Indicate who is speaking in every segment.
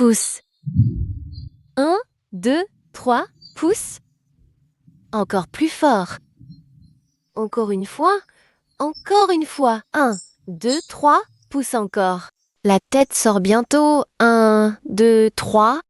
Speaker 1: pouces. 1, 2, 3 pouces. Encore plus fort. Encore une fois. Encore une fois. 1, 2, 3 pouces encore. La tête sort bientôt. 1, 2, 3.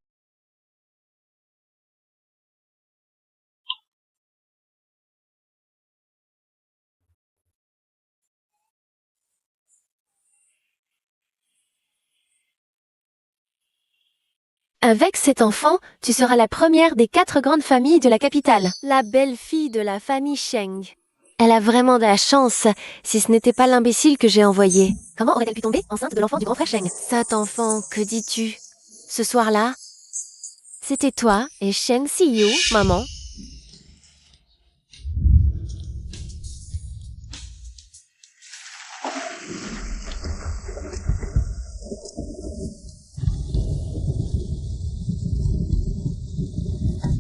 Speaker 1: Avec cet enfant, tu seras la première des 4 grandes familles de la capitale. La belle-fille de la famille Sheng. Elle a vraiment de la chance, si ce n'était pas l'imbécile que j'ai envoyé. Comment aurait-elle pu tomber enceinte de l'enfant du grand frère Sheng? Cet enfant, que dis-tu? Ce soir-là, c'était toi et Sheng Xiyu, maman.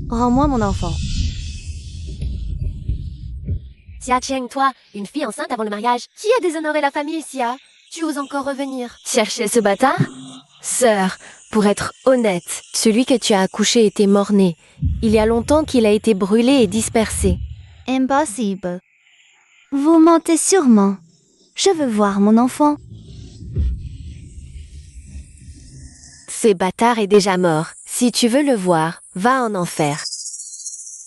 Speaker 1: Rends-moi mon enfant. Xia Cheng, toi, une fille enceinte avant le mariage. Qui a déshonoré la famille, Xia? Tu oses encore revenir chercher ce bâtard? Sœur, pour être honnête, celui que tu as accouché était mort-né. Il y a longtemps qu'il a été brûlé et dispersé.
Speaker 2: Impossible. Vous mentez sûrement. Je veux voir mon enfant.
Speaker 1: Ce bâtard est déjà mort. Si tu veux le voir, va en enfer.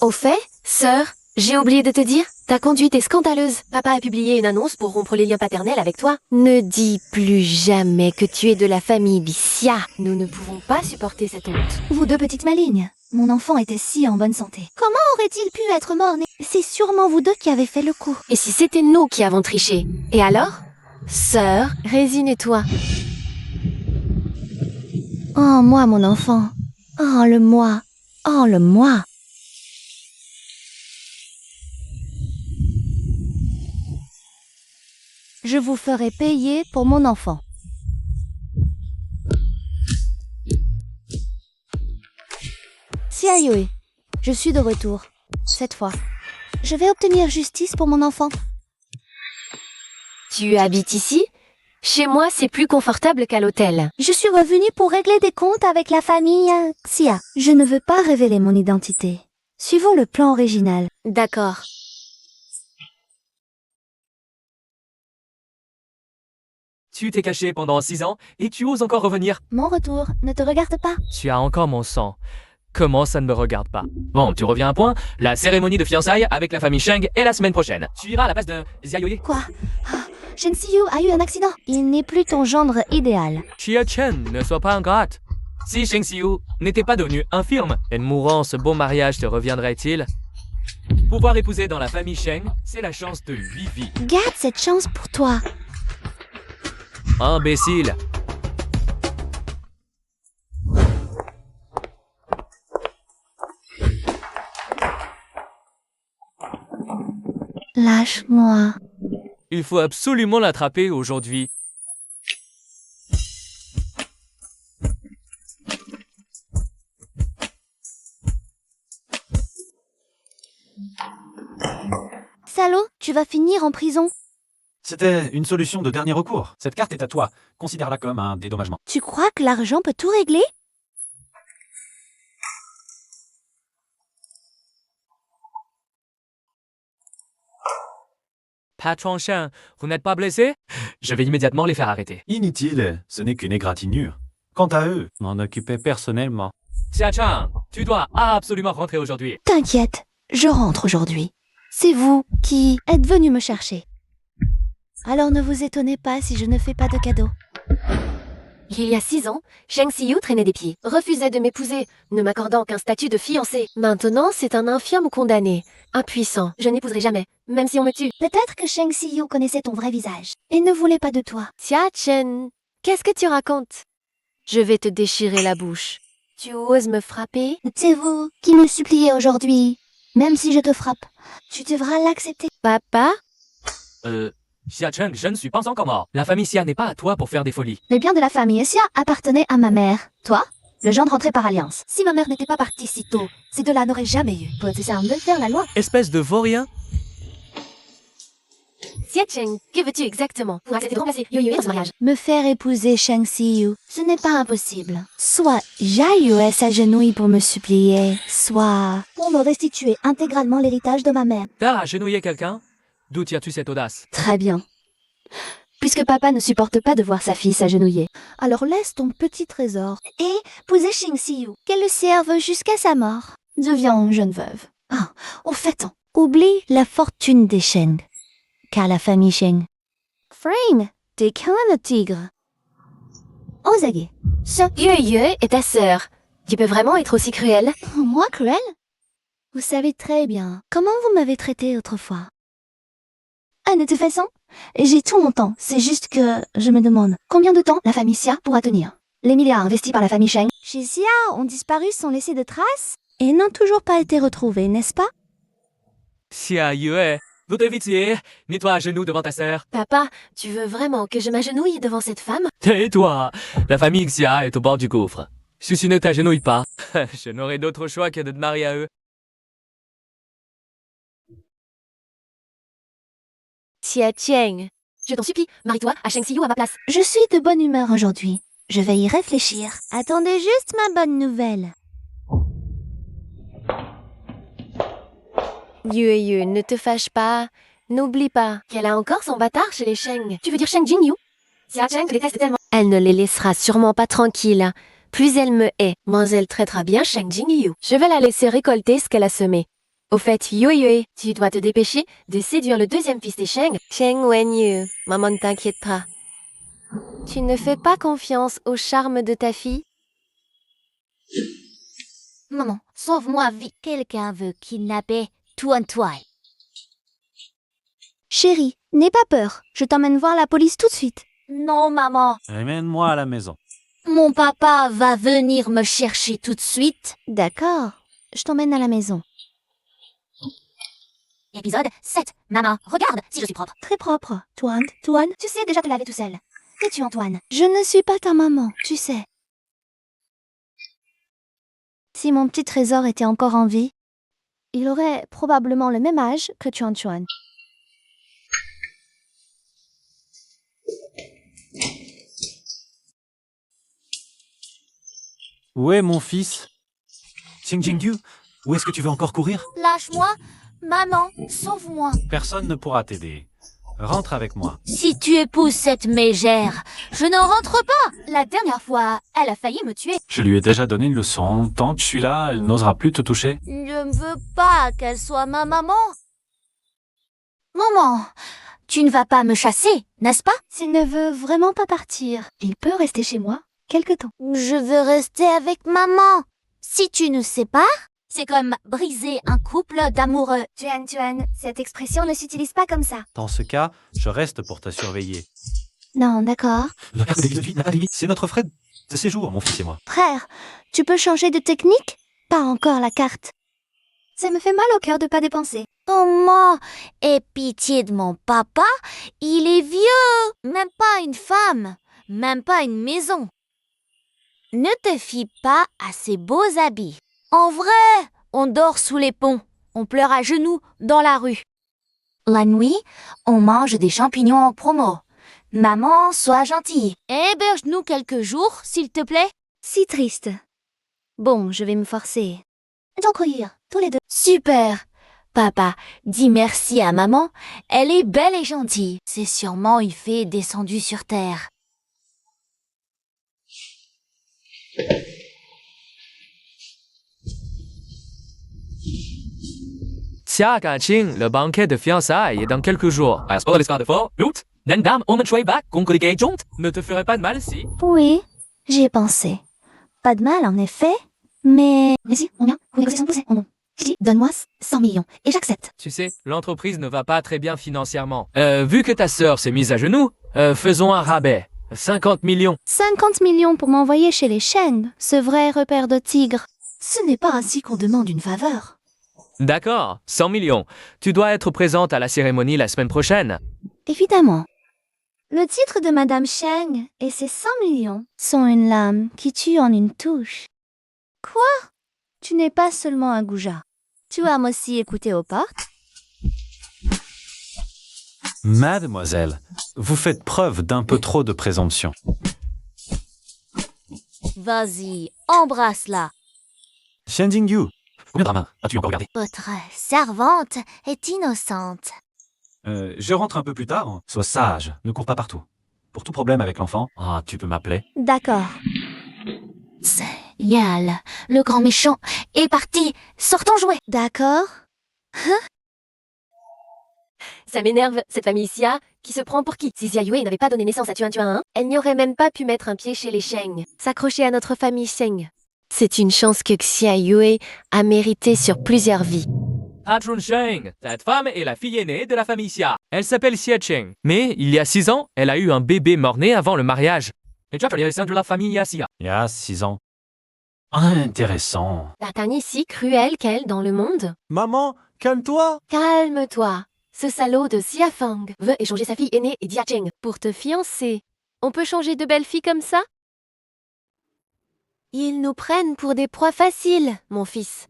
Speaker 1: Au fait, sœur, j'ai oublié de te dire, ta conduite est scandaleuse. Papa a publié une annonce pour rompre les liens paternels avec toi. Ne dis plus jamais que tu es de la famille Xia. Nous ne pouvons pas supporter cette honte.
Speaker 2: Vous deux petites malignes. Mon enfant était si en bonne santé. Comment aurait-il pu être mort-né? C'est sûrement vous deux qui avez fait le coup.
Speaker 1: Et si c'était nous qui avons triché? Et alors? Sœur, résigne-toi.
Speaker 2: Oh, moi, mon enfant. Oh, le moi. Oh, le moi. Je vous ferai payer pour mon enfant. Xia Yue, je suis de retour. Cette fois, je vais obtenir justice pour mon enfant.
Speaker 1: Tu habites ici? Chez moi, c'est plus confortable qu'à l'hôtel.
Speaker 2: Je suis revenue pour régler des comptes avec la famille Xia. Je ne veux pas révéler mon identité. Suivons le plan original.
Speaker 1: D'accord.
Speaker 3: Tu t'es caché pendant 6 ans et tu oses encore revenir.
Speaker 2: Mon retour ne te regarde pas.
Speaker 3: Tu as encore mon sang. Comment ça ne me regarde pas? Bon, tu reviens à point. La cérémonie de fiançailles avec la famille Sheng est la semaine prochaine. Tu iras à la place de Xia Yue.
Speaker 2: Quoi? Shen Xiyu a eu un accident. Il n'est plus ton gendre idéal.
Speaker 3: Xia Chen, ne sois pas ingrate. Si Sheng Xiu n'était pas devenu infirme, et mourant, ce beau mariage te reviendrait-il? Pouvoir épouser dans la famille Sheng, c'est la chance de 8 vies.
Speaker 2: Garde cette chance pour toi.
Speaker 3: Imbécile.
Speaker 2: Lâche-moi.
Speaker 3: Il faut absolument l'attraper aujourd'hui.
Speaker 2: Salaud, tu vas finir en prison.
Speaker 4: C'était une solution de dernier recours. Cette carte est à toi. Considère-la comme un dédommagement.
Speaker 2: Tu crois que l'argent peut tout régler?
Speaker 3: Patron Sheng, vous n'êtes pas blessé? Je vais immédiatement les faire arrêter.
Speaker 4: Inutile, ce n'est qu'une égratignure. Quant à eux,
Speaker 5: M'en occuper personnellement.
Speaker 3: Xia Chang, tu dois absolument rentrer aujourd'hui.
Speaker 2: T'inquiète, je rentre aujourd'hui. C'est vous qui êtes venu me chercher. Alors ne vous étonnez pas si je ne fais pas de cadeau.
Speaker 1: Il y a 6 ans, Sheng Xiyu traînait des pieds, refusait de m'épouser, ne m'accordant qu'un statut de fiancé. Maintenant, c'est un infirme condamné, impuissant. Je n'épouserai jamais, même si on me tue.
Speaker 2: Peut-être que Sheng Xiyu connaissait ton vrai visage et ne voulait pas de toi.
Speaker 1: Xia Chen, qu'est-ce que tu racontes? Je vais te déchirer la bouche. Tu oses me frapper?
Speaker 2: C'est vous qui me suppliez aujourd'hui. Même si je te frappe, tu devras l'accepter.
Speaker 1: Papa?
Speaker 3: Xia Cheng, je ne suis pas encore mort. La famille Xia n'est pas à toi pour faire des folies.
Speaker 2: Les biens de la famille Xia appartenaient à ma mère. Toi, le gendre rentré par alliance. Si ma mère n'était pas partie si tôt, ces deux-là n'auraient jamais eu. Pour de faire la loi.
Speaker 3: Espèce de vaurien.
Speaker 1: Xia Cheng, que veux-tu exactement pour accepter de remplacer Yo Yue dans ce mariage?
Speaker 2: Me faire épouser Shang Xiyu, ce n'est pas impossible. Soit Yue s'agenouille pour me supplier, soit pour me restituer intégralement l'héritage de ma mère.
Speaker 3: T'as agenouillé quelqu'un? D'où tires-tu cette audace?
Speaker 2: Très bien. Puisque papa ne supporte pas de voir sa fille s'agenouiller. Alors laisse ton petit trésor et épouser Shang Xiyu, qu'elle le serve jusqu'à sa mort. Deviens jeune veuve. Ah, au fait, oublie la fortune des Sheng, car la famille Sheng. Frame, t'es qu'un le tigre. Aux aguets.
Speaker 1: Yue Yue est ta sœur. Tu peux vraiment être aussi cruel?
Speaker 2: Moi, cruel? Vous savez très bien comment vous m'avez traité autrefois. Ah, de toute façon, j'ai tout mon temps. C'est juste que je me demande combien de temps la famille Xia pourra tenir. Les milliards investis par la famille Sheng chez Xia ont disparu sans laisser de traces et n'ont toujours pas été retrouvés, n'est-ce pas?
Speaker 3: Xia Yue, vous devitiez, mets-toi à genoux devant ta sœur.
Speaker 1: Papa, tu veux vraiment que je m'agenouille devant cette femme?
Speaker 3: Tais-toi, la famille Xia est au bord du gouffre. Si tu ne t'agenouilles pas, je n'aurai d'autre choix que de te marier à eux.
Speaker 1: Xia Cheng, je t'en supplie, marie-toi à Shang Xiyu à ma place.
Speaker 2: Je suis de bonne humeur aujourd'hui. Je vais y réfléchir. Attendez juste ma bonne nouvelle.
Speaker 1: Yue Yue, ne te fâche pas. N'oublie pas qu'elle a encore son bâtard chez les Sheng. Tu veux dire Sheng Jingyu? Xia Cheng te déteste tellement. Elle ne les laissera sûrement pas tranquilles. Plus elle me hait, moins elle traitera bien Sheng Jingyu. Je vais la laisser récolter ce qu'elle a semé. Au fait, Yue Yue, tu dois te dépêcher de séduire le deuxième fils des Sheng, Sheng Wenyu. Maman ne t'inquiète pas. Tu ne fais pas confiance au charme de ta fille?
Speaker 2: Maman, sauve-moi vite. Quelqu'un veut kidnapper Tuan Tuan. Chérie, n'aie pas peur. Je t'emmène voir la police tout de suite. Non, maman.
Speaker 4: Amène-moi à la maison.
Speaker 2: Mon papa va venir me chercher tout de suite. D'accord. Je t'emmène à la maison. Épisode 7. Maman, regarde si je suis propre. Très propre. Tuan, tu sais déjà te laver tout seul. Es-tu Antoine? Je ne suis pas ta maman, tu sais. Si mon petit trésor était encore en vie, il aurait probablement le même âge que Tuan.
Speaker 4: Où est mon fils? Xing Jingyu, où est-ce que tu veux encore courir?
Speaker 2: Lâche-moi. Maman, sauve-moi.
Speaker 4: Personne ne pourra t'aider. Rentre avec moi.
Speaker 2: Si tu épouses cette mégère, je n'en rentre pas. La dernière fois, elle a failli me tuer.
Speaker 4: Je lui ai déjà donné une leçon. Tant que je suis là, elle n'osera plus te toucher.
Speaker 2: Je ne veux pas qu'elle soit ma maman. Maman, tu ne vas pas me chasser, n'est-ce pas? S'il ne veut vraiment pas partir, il peut rester chez moi quelque temps. Je veux rester avec maman. Si tu nous sépares, c'est comme briser un couple d'amoureux. Tuan, cette expression ne s'utilise pas comme ça.
Speaker 4: Dans ce cas, je reste pour te surveiller.
Speaker 2: Non, d'accord.
Speaker 4: La carte de vie n'a pas de limite. C'est notre frais de séjour, mon fils et moi.
Speaker 2: Frère, tu peux changer de technique? Pas encore la carte. Ça me fait mal au cœur de pas dépenser. Comment? Aie pitié de mon papa, il est vieux. Même pas une femme, même pas une maison. Ne te fie pas à ses beaux habits. En vrai, on dort sous les ponts, on pleure à genoux dans la rue. La nuit, on mange des champignons en promo. Maman, sois gentille. Héberge-nous quelques jours, s'il te plaît. Si triste. Bon, je vais me forcer. D'en cueillir, tous les deux. Super. Papa, dis merci à maman. Elle est belle et gentille. C'est sûrement une fée descendue sur terre.
Speaker 3: Xia Gaching, le banquet de fiançailles est dans quelques jours. Ne te ferait pas de mal si...
Speaker 2: Oui, j'y ai pensé. Pas de mal, en effet, mais... Vas-y, on vient, vous négociez sans pousser, on... Je dis, donne-moi 100 millions, et j'accepte.
Speaker 3: Tu sais, l'entreprise ne va pas très bien financièrement. Vu que ta sœur s'est mise à genoux, faisons un rabais. 50 millions.
Speaker 2: 50 millions pour m'envoyer chez les Sheng, ce vrai repère de tigres. Ce n'est pas ainsi qu'on demande une faveur.
Speaker 3: D'accord, 100 millions. Tu dois être présente à la cérémonie la semaine prochaine.
Speaker 2: Évidemment. Le titre de Madame Sheng et ses 100 millions sont une lame qui tue en une touche. Quoi? Tu n'es pas seulement un goujat. Tu aimes aussi écouter aux portes?
Speaker 4: Mademoiselle, vous faites preuve d'un peu trop de présomption.
Speaker 2: Vas-y, embrasse-la.
Speaker 4: Xian Jingyu, combien de ramen as-tu encore regardé?
Speaker 2: Votre servante est innocente.
Speaker 4: Je rentre un peu plus tard. Sois sage, ne cours pas partout. Pour tout problème avec l'enfant, tu peux m'appeler.
Speaker 2: D'accord. C'est Yal, le grand méchant, est parti. Sortons jouer. D'accord.
Speaker 1: Ça m'énerve, cette famille Xia, qui se prend pour qui? Si Xia Yue n'avait pas donné naissance à Tuan Tuan, elle n'y aurait même pas pu mettre un pied chez les Sheng. S'accrocher à notre famille Sheng. C'est une chance que Xia Yue a méritée sur plusieurs vies.
Speaker 3: Patron Sheng, cette femme est la fille aînée de la famille Xia. Elle s'appelle Xia Cheng. Mais, il y a 6 ans, elle a eu un bébé mort-né avant le mariage. Et tu as au sein de la famille Xia.
Speaker 4: Il y a 6 ans. Intéressant.
Speaker 1: T'as si cruel qu'elle dans le monde?
Speaker 4: Maman, calme-toi.
Speaker 1: Calme-toi. Ce salaud de Xia Feng veut échanger sa fille aînée et Xia Cheng pour te fiancer. On peut changer de belle-fille comme ça? Ils nous prennent pour des proies faciles, mon fils.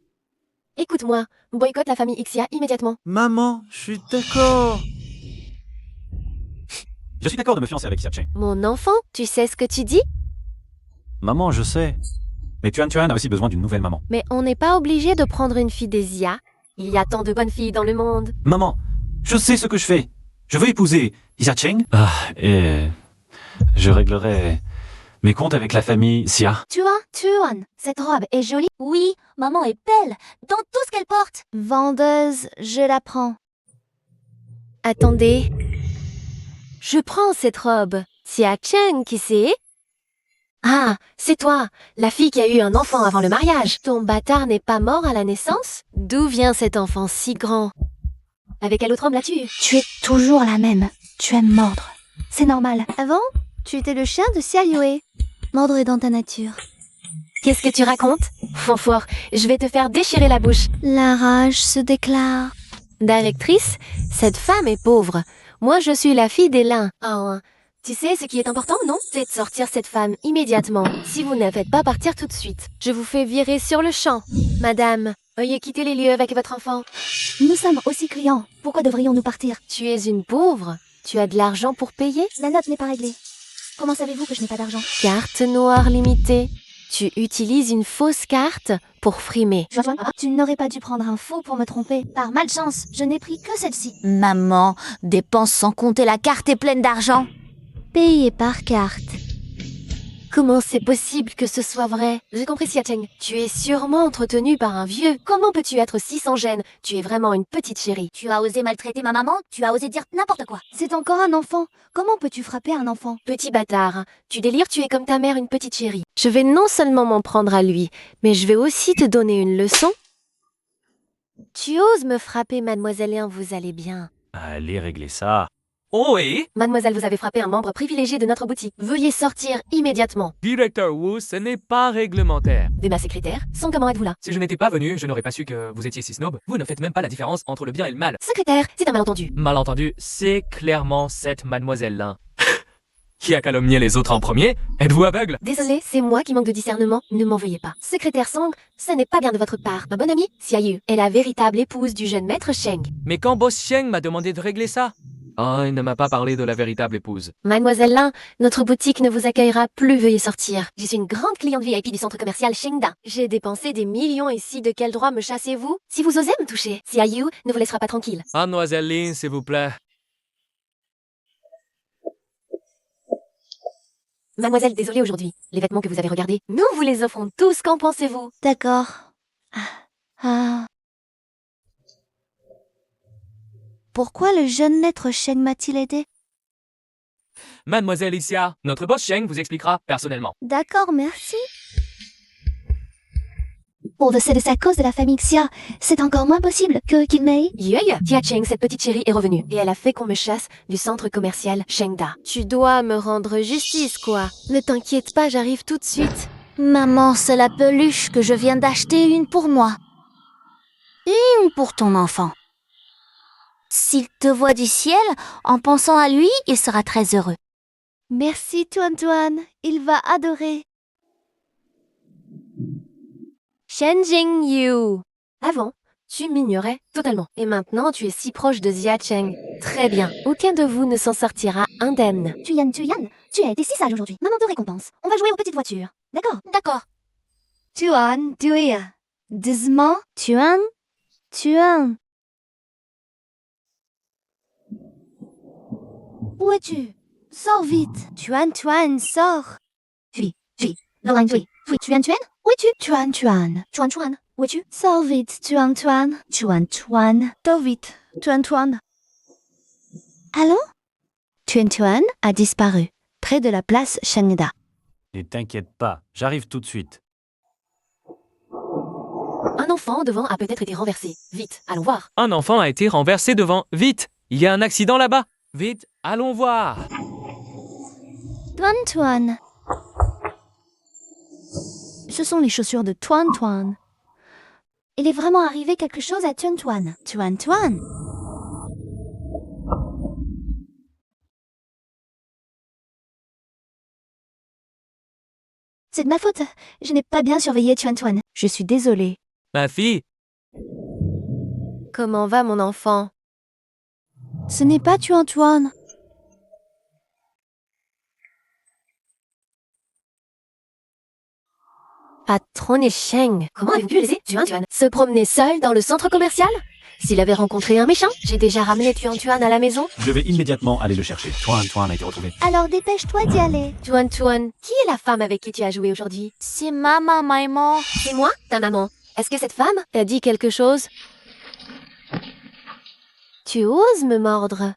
Speaker 1: Écoute-moi, boycotte la famille Xia immédiatement.
Speaker 4: Maman, je suis d'accord. Je suis d'accord de me fiancer avec Xia Cheng.
Speaker 1: Mon enfant, tu sais ce que tu dis?
Speaker 4: Maman, je sais. Mais Tuan Tuan a aussi besoin d'une nouvelle maman.
Speaker 1: Mais on n'est pas obligé de prendre une fille des Xia. Il y a tant de bonnes filles dans le monde.
Speaker 4: Maman, je sais ce que je fais. Je veux épouser Xia Cheng. Et je réglerai mes comptes avec la famille Xia.
Speaker 2: Tuan, cette robe est jolie. Oui, maman est belle dans tout ce qu'elle porte. Vendeuse, je la prends.
Speaker 1: Attendez. Je prends cette robe. Xia Cheng, qui c'est? Ah, c'est toi, la fille qui a eu un enfant avant le mariage. Ton bâtard n'est pas mort à la naissance? D'où vient cet enfant si grand? Avec quel autre homme l'as-tu?
Speaker 2: Tu es toujours la même. Tu aimes mordre. C'est normal. Avant, tu étais le chien de Xia Yue. Mordre est dans ta nature.
Speaker 1: Qu'est-ce que tu racontes? Fanfort, je vais te faire déchirer la bouche.
Speaker 2: La rage se déclare.
Speaker 1: Directrice, cette femme est pauvre. Moi, je suis la fille des lins. Oh, tu sais, ce qui est important, non? C'est de sortir cette femme immédiatement. Si vous ne la faites pas partir tout de suite, je vous fais virer sur le champ. Madame, veuillez quitter les lieux avec votre enfant.
Speaker 2: Nous sommes aussi clients. Pourquoi devrions-nous partir?
Speaker 1: Tu es une pauvre. Tu as de l'argent pour payer?
Speaker 2: La note n'est pas réglée. Comment savez-vous que je n'ai pas d'argent?
Speaker 1: Carte noire limitée. Tu utilises une fausse carte pour frimer.
Speaker 2: Tu n'aurais pas dû prendre un faux pour me tromper. Par malchance, je n'ai pris que celle-ci. Maman, dépense sans compter, la carte est pleine d'argent. Payé par carte.
Speaker 1: Comment c'est possible que ce soit vrai? J'ai compris, Xia Cheng. Tu es sûrement entretenue par un vieux. Comment peux-tu être si sans gêne? Tu es vraiment une petite chérie.
Speaker 2: Tu as osé maltraiter ma maman? Tu as osé dire n'importe quoi. C'est encore un enfant. Comment peux-tu frapper un enfant?
Speaker 1: Petit bâtard, tu délires, tu es comme ta mère, une petite chérie. Je vais non seulement m'en prendre à lui, mais je vais aussi te donner une leçon. Tu oses me frapper, mademoiselle Lin, vous allez bien.
Speaker 4: Allez régler ça.
Speaker 3: Oh et
Speaker 1: Mademoiselle, vous avez frappé un membre privilégié de notre boutique. Veuillez sortir immédiatement.
Speaker 3: Directeur Wu, ce n'est pas réglementaire.
Speaker 1: De ma secrétaire, sans comment êtes-vous là?
Speaker 3: Si je n'étais pas venu, je n'aurais pas su que vous étiez si snob. Vous ne faites même pas la différence entre le bien et le mal.
Speaker 1: Secrétaire, c'est un malentendu.
Speaker 3: Malentendu, c'est clairement cette mademoiselle-là. Qui a calomnié les autres en premier? Êtes-vous aveugle?
Speaker 1: Désolé, c'est moi qui manque de discernement. Ne m'en veuillez pas. Secrétaire Song, ce n'est pas bien de votre part. Ma bonne amie, Xia Yu, est la véritable épouse du jeune maître Sheng.
Speaker 3: Mais quand Boss Sheng m'a demandé de régler ça? Il ne m'a pas parlé de la véritable épouse.
Speaker 1: Mademoiselle Lin, notre boutique ne vous accueillera plus, veuillez sortir. Je suis une grande cliente VIP du centre commercial Shengda. J'ai dépensé des millions ici, de quel droit me chassez-vous? Si vous osez me toucher, Xia Yu ne vous laissera pas tranquille.
Speaker 3: Mademoiselle Lin, s'il vous plaît.
Speaker 1: Mademoiselle, désolée aujourd'hui. Les vêtements que vous avez regardés, nous vous les offrons tous, qu'en pensez-vous?
Speaker 2: D'accord. Pourquoi le jeune maître Sheng m'a-t-il aidé?
Speaker 3: Mademoiselle Ixia, notre boss Sheng vous expliquera personnellement.
Speaker 2: D'accord, merci. C'est à cause de la famille Xia. C'est encore moins possible qu'il m'aille.
Speaker 1: Yoy, Xia Cheng, cette petite chérie, est revenue. Et elle a fait qu'on me chasse du centre commercial Shengda. Tu dois me rendre justice, quoi. Ne t'inquiète pas, j'arrive tout de suite.
Speaker 2: Maman, c'est la peluche que je viens d'acheter, une pour moi. Et une pour ton enfant. S'il te voit du ciel, en pensant à lui, il sera très heureux. Merci, Tuan Tuan. Il va adorer.
Speaker 1: Shen Jingyu. Avant, Tu m'ignorais totalement. Et maintenant, tu es si proche de Xia Cheng. Très bien. Aucun de vous ne s'en sortira indemne.
Speaker 2: Tuan, tu as été si sage aujourd'hui. Maman te récompense. On va jouer aux petites voitures. D'accord?
Speaker 1: D'accord.
Speaker 2: Tuan, doucement. Tuan. Où es-tu? Sors vite. Tuan, sors. Fui. Tuan. Où es-tu? Tuan. Où es-tu? Sors vite, Tuan. Sors vite, Tuan. Allons? Tuan a disparu, près de la place Shangda.
Speaker 4: Ne t'inquiète pas, j'arrive tout de suite.
Speaker 1: Un enfant devant a peut-être été renversé. Vite, allons voir.
Speaker 3: Un enfant a été renversé devant. Vite, il y a un accident là-bas. Vite, allons voir.
Speaker 2: Tuan. Ce sont les chaussures de Tuan. Il est vraiment arrivé quelque chose à Tuan. Tuan. C'est de ma faute. Je n'ai pas bien surveillé Tuan. Je suis désolée.
Speaker 3: Ma fille,
Speaker 1: Comment va mon enfant?
Speaker 2: Ce n'est pas Tuan.
Speaker 1: Patron et Sheng. Comment avez-vous pu laisser Tuan se promener seul dans le centre commercial? S'il avait rencontré un méchant, j'ai déjà ramené Tuan à la maison.
Speaker 4: Je vais immédiatement aller le chercher. Tuan a été retrouvé.
Speaker 2: Alors dépêche-toi d'y aller.
Speaker 1: Tuan, qui est la femme avec qui tu as joué aujourd'hui?
Speaker 2: C'est maman.
Speaker 1: C'est moi, ta maman. Est-ce que cette femme t'a dit quelque chose? Tu oses me mordre?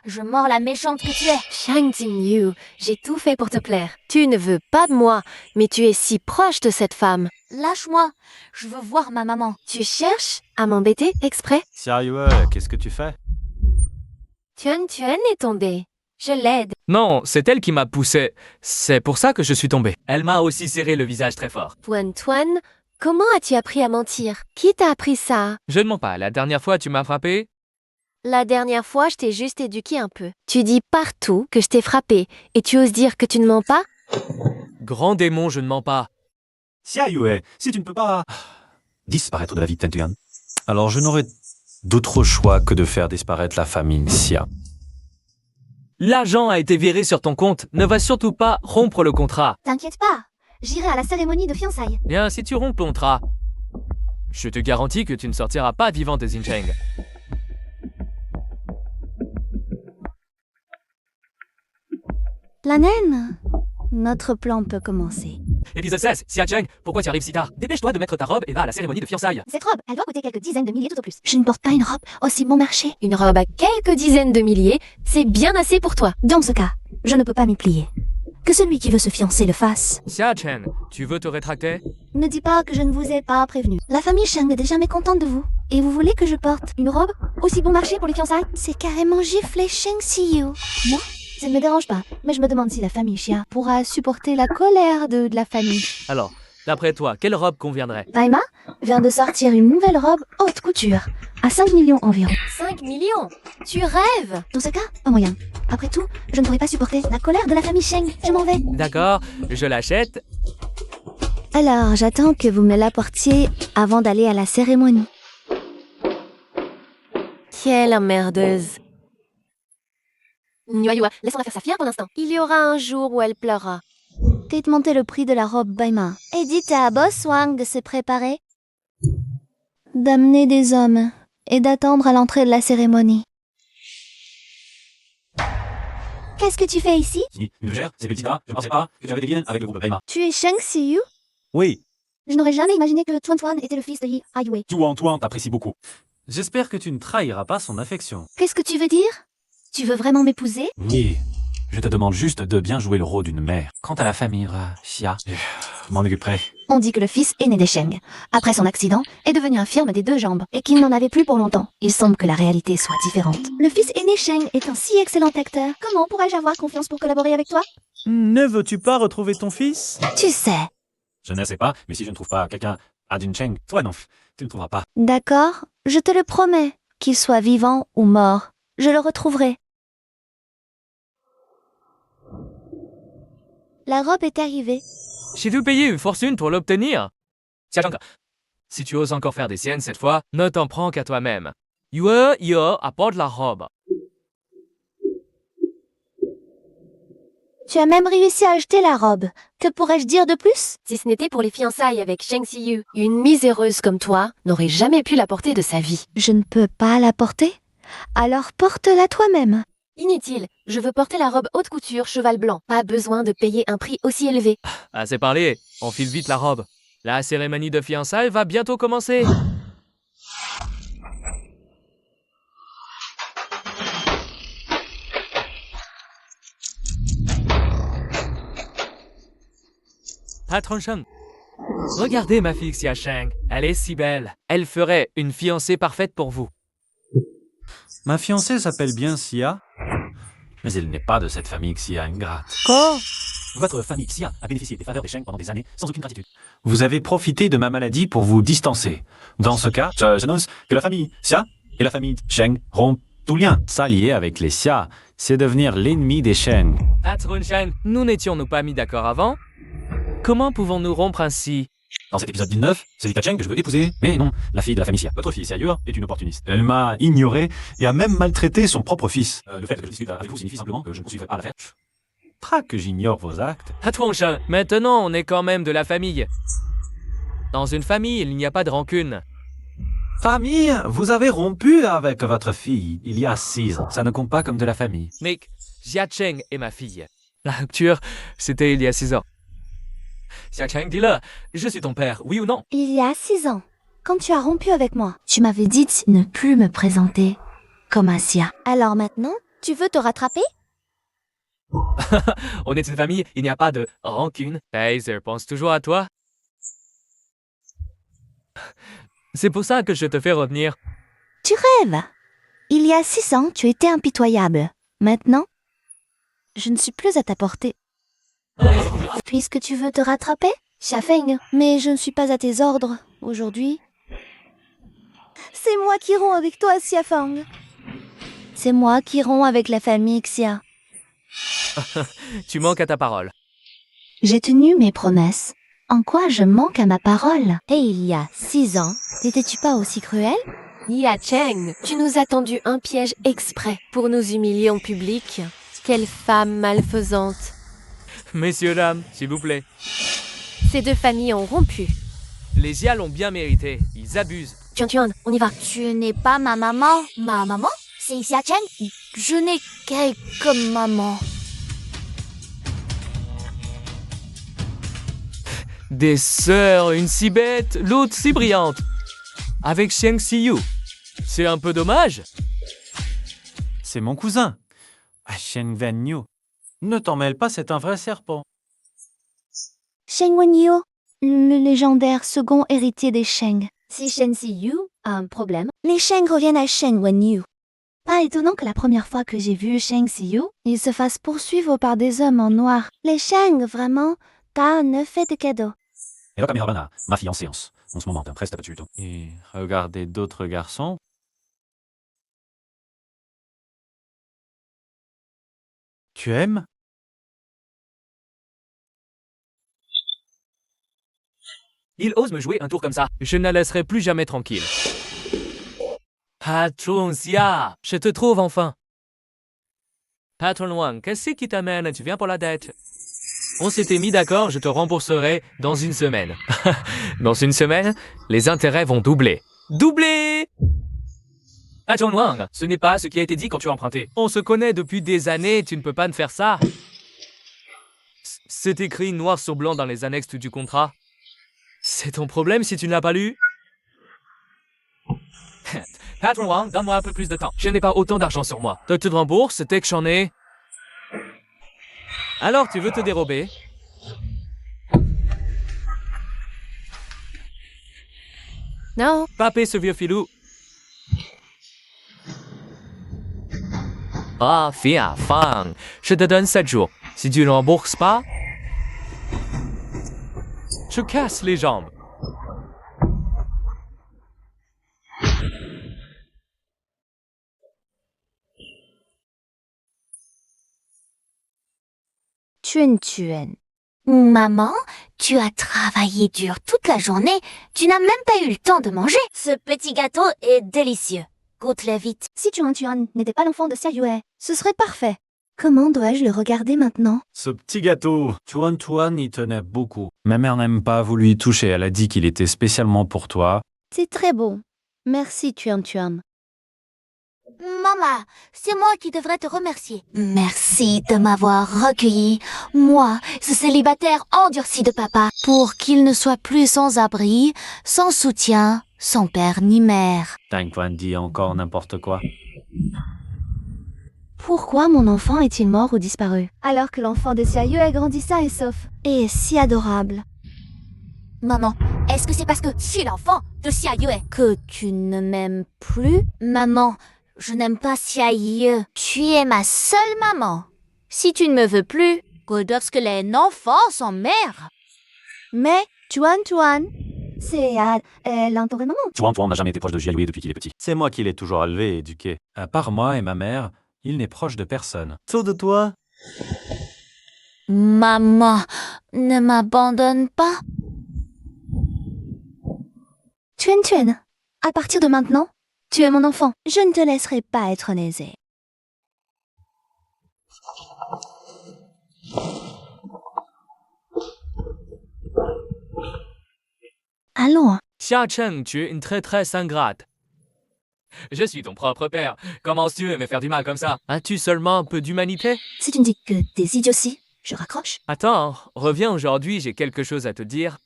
Speaker 2: Je mords la méchante que tu es.
Speaker 1: Shang Yu, j'ai tout fait pour te plaire. Tu ne veux pas de moi, mais tu es si proche de cette femme.
Speaker 2: Lâche-moi. Je veux voir ma maman.
Speaker 1: Tu cherches à m'embêter exprès?
Speaker 4: Xia Yue, qu'est-ce que tu fais?
Speaker 1: Tuan est tombée. Je l'aide.
Speaker 3: non, c'est elle qui m'a poussé. C'est pour ça que je suis tombé. Elle m'a aussi serré le visage très fort.
Speaker 1: Tuan, comment as-tu appris à mentir? Qui t'a appris ça?
Speaker 3: Je ne mens pas, la dernière fois tu m'as frappé.
Speaker 1: La dernière fois, je t'ai juste éduqué un peu. Tu dis partout que je t'ai frappé, et tu oses dire que tu ne mens pas?
Speaker 3: Grand démon, je ne mens pas.
Speaker 4: Xia Yue, si tu ne peux pas disparaître de la vie de Tuan, alors je n'aurai d'autre choix que de faire disparaître la famille Xia.
Speaker 3: L'argent a été viré sur ton compte. Ne va surtout pas rompre le contrat.
Speaker 2: T'inquiète pas. J'irai à la cérémonie de fiançailles.
Speaker 3: Bien, si tu romps le contrat, je te garantis que tu ne sortiras pas vivant de Xincheng.
Speaker 2: La naine. Notre plan peut commencer.
Speaker 3: Épisode 16, Xia Cheng, pourquoi tu arrives si tard? Dépêche-toi de mettre ta robe et va à la cérémonie de fiançailles.
Speaker 2: Cette robe, elle doit coûter quelques dizaines de milliers tout au plus. Je ne porte pas une robe aussi bon marché.
Speaker 1: Une robe à quelques dizaines de milliers, c'est bien assez pour toi.
Speaker 2: Dans ce cas, je ne peux pas m'y plier. Que celui qui veut se fiancer le fasse.
Speaker 3: Xia Cheng, tu veux te rétracter?
Speaker 2: Ne dis pas que je ne vous ai pas prévenu. La famille Shang est déjà mécontente de vous. Et vous voulez que je porte une robe aussi bon marché pour les fiançailles? C'est carrément gifler Shang Xiyu. Moi, ça ne me dérange pas. Mais je me demande si la famille Xia pourra supporter la colère de la famille.
Speaker 3: Alors, d'après toi, quelle robe conviendrait?
Speaker 2: Baima vient de sortir une nouvelle robe haute couture. À 5 millions environ.
Speaker 1: 5 millions? Tu rêves?
Speaker 2: Dans ce cas, pas moyen. Après tout, je ne pourrais pas supporter la colère de la famille Sheng. Je m'en vais.
Speaker 3: D'accord, je l'achète.
Speaker 2: Alors, j'attends que vous me l'apportiez avant d'aller à la cérémonie.
Speaker 1: Quelle emmerdeuse. Nyuayua, laissons-la faire sa fière pour l'instant. Il y aura un jour où elle pleurera.
Speaker 2: Faites monter le prix de la robe, Baima. Et dites à Boss Wang de se préparer. D'amener des hommes et d'attendre à l'entrée de la cérémonie. Qu'est-ce que tu fais ici?
Speaker 4: Si, une légère, c'est Peltita, je ne pensais pas que tu avais des liens avec le groupe Baima.
Speaker 2: Tu es Shang Xiyu?
Speaker 4: Oui,
Speaker 2: Je n'aurais jamais imaginé que Tuan était le fils de Yi Aiwei.
Speaker 4: Tuan t'apprécie beaucoup. J'espère que tu ne trahiras pas son affection.
Speaker 2: Qu'est-ce que tu veux dire? Tu veux vraiment m'épouser?
Speaker 4: Oui, je te demande juste de bien jouer le rôle d'une mère. Quant à la famille Xia, je m'en occuperai.
Speaker 2: On dit que le fils aîné des Sheng, après son accident, est devenu infirme des 2 jambes et qu'il n'en avait plus pour longtemps. Il semble que la réalité soit différente. Le fils aîné Sheng est un si excellent acteur. Comment pourrais-je avoir confiance pour collaborer avec toi?
Speaker 5: Ne veux-tu pas retrouver ton fils?
Speaker 2: Tu sais.
Speaker 4: Je ne sais pas, mais si je ne trouve pas quelqu'un à Jincheng, toi non, tu ne trouveras pas.
Speaker 2: D'accord, je te le promets. Qu'il soit vivant ou mort, je le retrouverai. La robe est arrivée.
Speaker 3: J'ai dû payer une fortune pour l'obtenir. Xia Cheng, Si tu oses encore faire des siennes cette fois, ne t'en prends qu'à toi-même. Yo, apporte la robe.
Speaker 2: Tu as même réussi à acheter la robe. Que pourrais-je dire de plus?
Speaker 1: Si ce n'était pour les fiançailles avec Sheng Siyu, une miséreuse comme toi n'aurait jamais pu la porter de sa vie.
Speaker 2: Je ne peux pas la porter. Alors porte-la toi-même.
Speaker 1: Inutile, je veux porter la robe haute couture cheval blanc. Pas besoin de payer un prix aussi élevé.
Speaker 3: Assez parlé, enfile vite la robe. La cérémonie de fiançailles va bientôt commencer. Patron Sheng. Regardez ma fille Xia Sheng, elle est si belle. Elle ferait une fiancée parfaite pour vous.
Speaker 5: Ma fiancée s'appelle bien Sia.
Speaker 4: Mais elle n'est pas de cette famille Xia ingrate.
Speaker 5: Quoi?
Speaker 4: Votre famille Xia a bénéficié des faveurs des Sheng pendant des années sans aucune gratitude. Vous avez profité de ma maladie pour vous distancer. Dans ce cas, j'annonce que la famille Xia et la famille Sheng rompent tout lien. S'allier avec les Xia, c'est devenir l'ennemi des Sheng.
Speaker 3: Patron Sheng, nous n'étions-nous pas mis d'accord avant? Comment pouvons-nous rompre ainsi?
Speaker 4: Dans cet épisode 19, c'est Lita Cheng que je veux épouser. Mais non, la fille de la famille Xia. Votre fille Xia Yue est une opportuniste. Elle m'a ignoré et a même maltraité son propre fils. Le fait que je discute avec vous signifie simplement que je ne poursuivrai pas l'affaire. Pas que j'ignore vos actes.
Speaker 3: Patron Sheng, maintenant on est quand même de la famille. Dans une famille, il n'y a pas de rancune.
Speaker 4: Famille, vous avez rompu avec votre fille il y a 6 ans. Ça ne compte pas comme de la famille.
Speaker 3: Mais Xia Cheng est ma fille. La rupture, c'était il y a 6 ans. Xia Cheng, dis-le, je suis ton père, oui ou non?
Speaker 2: Il y a 6 ans, quand tu as rompu avec moi, tu m'avais dit de ne plus me présenter comme un Sia. Alors maintenant, tu veux te rattraper?
Speaker 3: On est une famille, il n'y a pas de rancune. Taser pense toujours à toi. C'est pour ça que je te fais revenir.
Speaker 2: Tu rêves. Il y a 6 ans, tu étais impitoyable. Maintenant, je ne suis plus à ta portée. Puisque tu veux te rattraper, Xiafeng, mais je ne suis pas à tes ordres aujourd'hui. C'est moi qui romps avec toi, Xiafeng. C'est moi qui romps avec la famille Xia.
Speaker 3: Tu manques à ta parole.
Speaker 2: J'ai tenu mes promesses. En quoi je manque à ma parole? Et il y a 6 ans, n'étais-tu pas aussi cruel?
Speaker 1: Xia Cheng, tu nous as tendu un piège exprès pour nous humilier en public. Quelle femme malfaisante.
Speaker 3: Messieurs, dames, s'il vous plaît.
Speaker 1: Ces deux familles ont rompu.
Speaker 3: Les Xia l'ont bien mérité, ils abusent.
Speaker 1: Tuan, on y va.
Speaker 2: Tu n'es pas ma maman. Ma maman? C'est Xia Cheng. Je n'ai qu'elle comme maman.
Speaker 3: Des sœurs, une si bête, l'autre si brillante. Avec Sheng Siyu. C'est un peu dommage.
Speaker 5: C'est mon cousin. Sheng Wenyu. Ne t'en mêle pas, c'est un vrai serpent.
Speaker 2: Sheng Wenyu, le légendaire second héritier des Sheng.
Speaker 1: Si Sheng Siyu a un problème,
Speaker 2: Les Sheng reviennent à Sheng Wenyu. Pas étonnant que la première fois que j'ai vu Sheng Siyu, il se fasse poursuivre par des hommes en noir. Les Sheng, vraiment, pas ne fait de cadeaux.
Speaker 4: Et là, Kamiharbana, ma fille en séance. En ce moment, presque pas du
Speaker 5: Et regardez d'autres garçons. Tu aimes?
Speaker 3: Il ose me jouer un tour comme ça. Je ne la laisserai plus jamais tranquille. Patron Xia, je te trouve enfin. Patron Wang, qu'est-ce qui t'amène? Tu viens pour la dette? On s'était mis d'accord, je te rembourserai dans une semaine. Dans une semaine, les intérêts vont doubler. Doubler! Patron Wang, ce n'est pas ce qui a été dit quand tu as emprunté. On se connaît depuis des années, tu ne peux pas me faire ça. C'est écrit noir sur blanc dans les annexes du contrat. C'est ton problème si tu ne l'as pas lu? Patron Wang, donne-moi un peu plus de temps. Je n'ai pas autant d'argent sur moi. Je te rembourse dès que j'en ai. Alors, tu veux te dérober?
Speaker 1: non.
Speaker 3: Papez ce vieux filou. Ah, Fia Fang, je te donne 7 jours. Si tu ne rembourses pas, je casse les jambes.
Speaker 2: Tuan Tuan. Maman, tu as travaillé dur toute la journée. Tu n'as même pas eu le temps de manger. Ce petit gâteau est délicieux. Goûte-le vite.
Speaker 6: Si Tuan n'était pas l'enfant de Xia Yue, ce serait parfait. Comment dois-je le regarder maintenant?
Speaker 4: Ce petit gâteau.
Speaker 5: Tuan y tenait beaucoup. Ma mère n'aime pas voulu y toucher. Elle a dit qu'il était spécialement pour toi.
Speaker 6: C'est très beau. Merci Tuan.
Speaker 2: Maman, c'est moi qui devrais te remercier. Merci de m'avoir recueilli, moi, ce célibataire endurci de papa, pour qu'il ne soit plus sans abri, sans soutien, sans père ni mère.
Speaker 5: Tangquan dit encore n'importe quoi.
Speaker 6: Pourquoi mon enfant est-il mort ou disparu? Alors que l'enfant de Xia Yue a grandi sain et sauf, et est si adorable.
Speaker 2: Maman, est-ce que c'est parce que je suis l'enfant de Xia Yue que tu ne m'aimes plus? Maman, je n'aime pas Xia Yue. Tu es ma seule maman. Si tu ne me veux plus, que lorsque les enfants sans mère.
Speaker 6: Mais Tuan, c'est l'entouré maman.
Speaker 4: Tuan n'a jamais été proche de Xia Yue depuis qu'il est petit.
Speaker 5: C'est moi qui l'ai toujours élevé et éduqué. À part moi et ma mère, il n'est proche de personne. Sauf de toi.
Speaker 2: Maman, ne m'abandonne pas.
Speaker 6: Tuan, à partir de maintenant, tu es mon enfant. Je ne te laisserai pas être lésé. Allons.
Speaker 3: Xia Cheng, tu es une très ingrate. Je suis ton propre père. Comment tu veux me faire du mal comme ça? As-tu seulement un peu d'humanité?
Speaker 6: Si tu ne dis que des idioties, je raccroche.
Speaker 3: Attends, reviens aujourd'hui, j'ai quelque chose à te dire.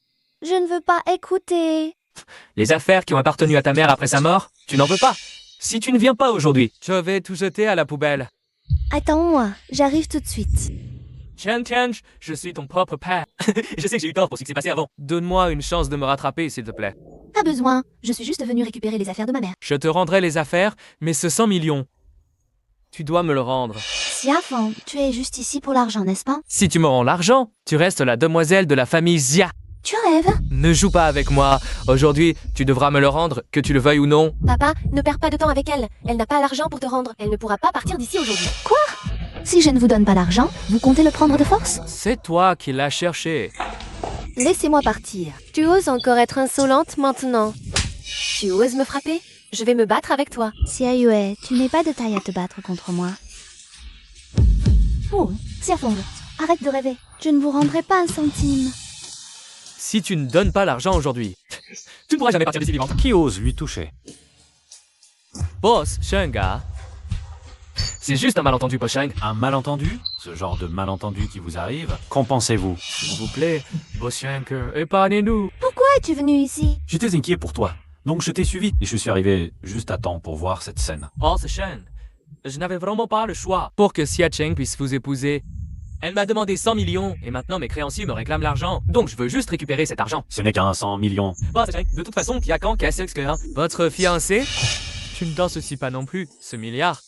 Speaker 6: Je ne veux pas écouter.
Speaker 3: Les affaires qui ont appartenu à ta mère après sa mort, tu n'en veux pas. Si tu ne viens pas aujourd'hui, je vais tout jeter à la poubelle.
Speaker 6: Attends-moi, j'arrive tout de suite.
Speaker 3: Chen, je suis ton propre père. Je sais que j'ai eu tort pour ce qui s'est passé avant. Donne-moi une chance de me rattraper, s'il te plaît.
Speaker 6: Pas besoin, je suis juste venu récupérer les affaires de ma mère.
Speaker 3: Je te rendrai les affaires, mais ce 100 millions, tu dois me le rendre.
Speaker 6: Xia Fang, tu es juste ici pour l'argent, n'est-ce pas?
Speaker 3: Si tu me rends l'argent, tu restes la demoiselle de la famille Xia.
Speaker 6: Tu rêves?
Speaker 3: Ne joue pas avec moi. Aujourd'hui, tu devras me le rendre, que tu le veuilles ou non.
Speaker 1: Papa, ne perds pas de temps avec elle. Elle n'a pas l'argent pour te rendre. Elle ne pourra pas partir d'ici aujourd'hui.
Speaker 6: Si je ne vous donne pas l'argent, vous comptez le prendre de force?
Speaker 3: C'est toi qui l'as cherché.
Speaker 6: Laissez-moi partir.
Speaker 1: Tu oses encore être insolente maintenant. Tu oses me frapper? Je vais me battre avec toi.
Speaker 6: Xia Yue, tu n'es pas de taille à te battre contre moi. Oh, Xia Fang, arrête de rêver. Je ne vous rendrai pas un centime.
Speaker 3: Si tu ne donnes pas l'argent aujourd'hui, tu ne pourras jamais partir d'ici vivante.
Speaker 5: Qui ose lui toucher?
Speaker 3: Boss, Shenga. C'est juste un malentendu, Pocheng.
Speaker 5: Un malentendu? Ce genre de malentendu qui vous arrive? Qu'en pensez-vous?
Speaker 3: S'il vous plaît, Boss Sheng, épargnez-nous.
Speaker 6: Pourquoi es-tu venu ici?
Speaker 5: J'étais inquiet pour toi. Donc je t'ai suivi. Et je suis arrivé juste à temps pour voir cette scène.
Speaker 3: Boss Sheng, je n'avais vraiment pas le choix. Pour que Xia Cheng puisse vous épouser, elle m'a demandé 100 millions et maintenant mes créanciers me réclament l'argent. Donc je veux juste récupérer cet argent.
Speaker 5: Ce n'est qu'un 100 millions.
Speaker 3: Boss Sheng, de toute façon, il y a quand qu'à Votre fiancé? Tu ne t'associes pas non plus, ce milliard.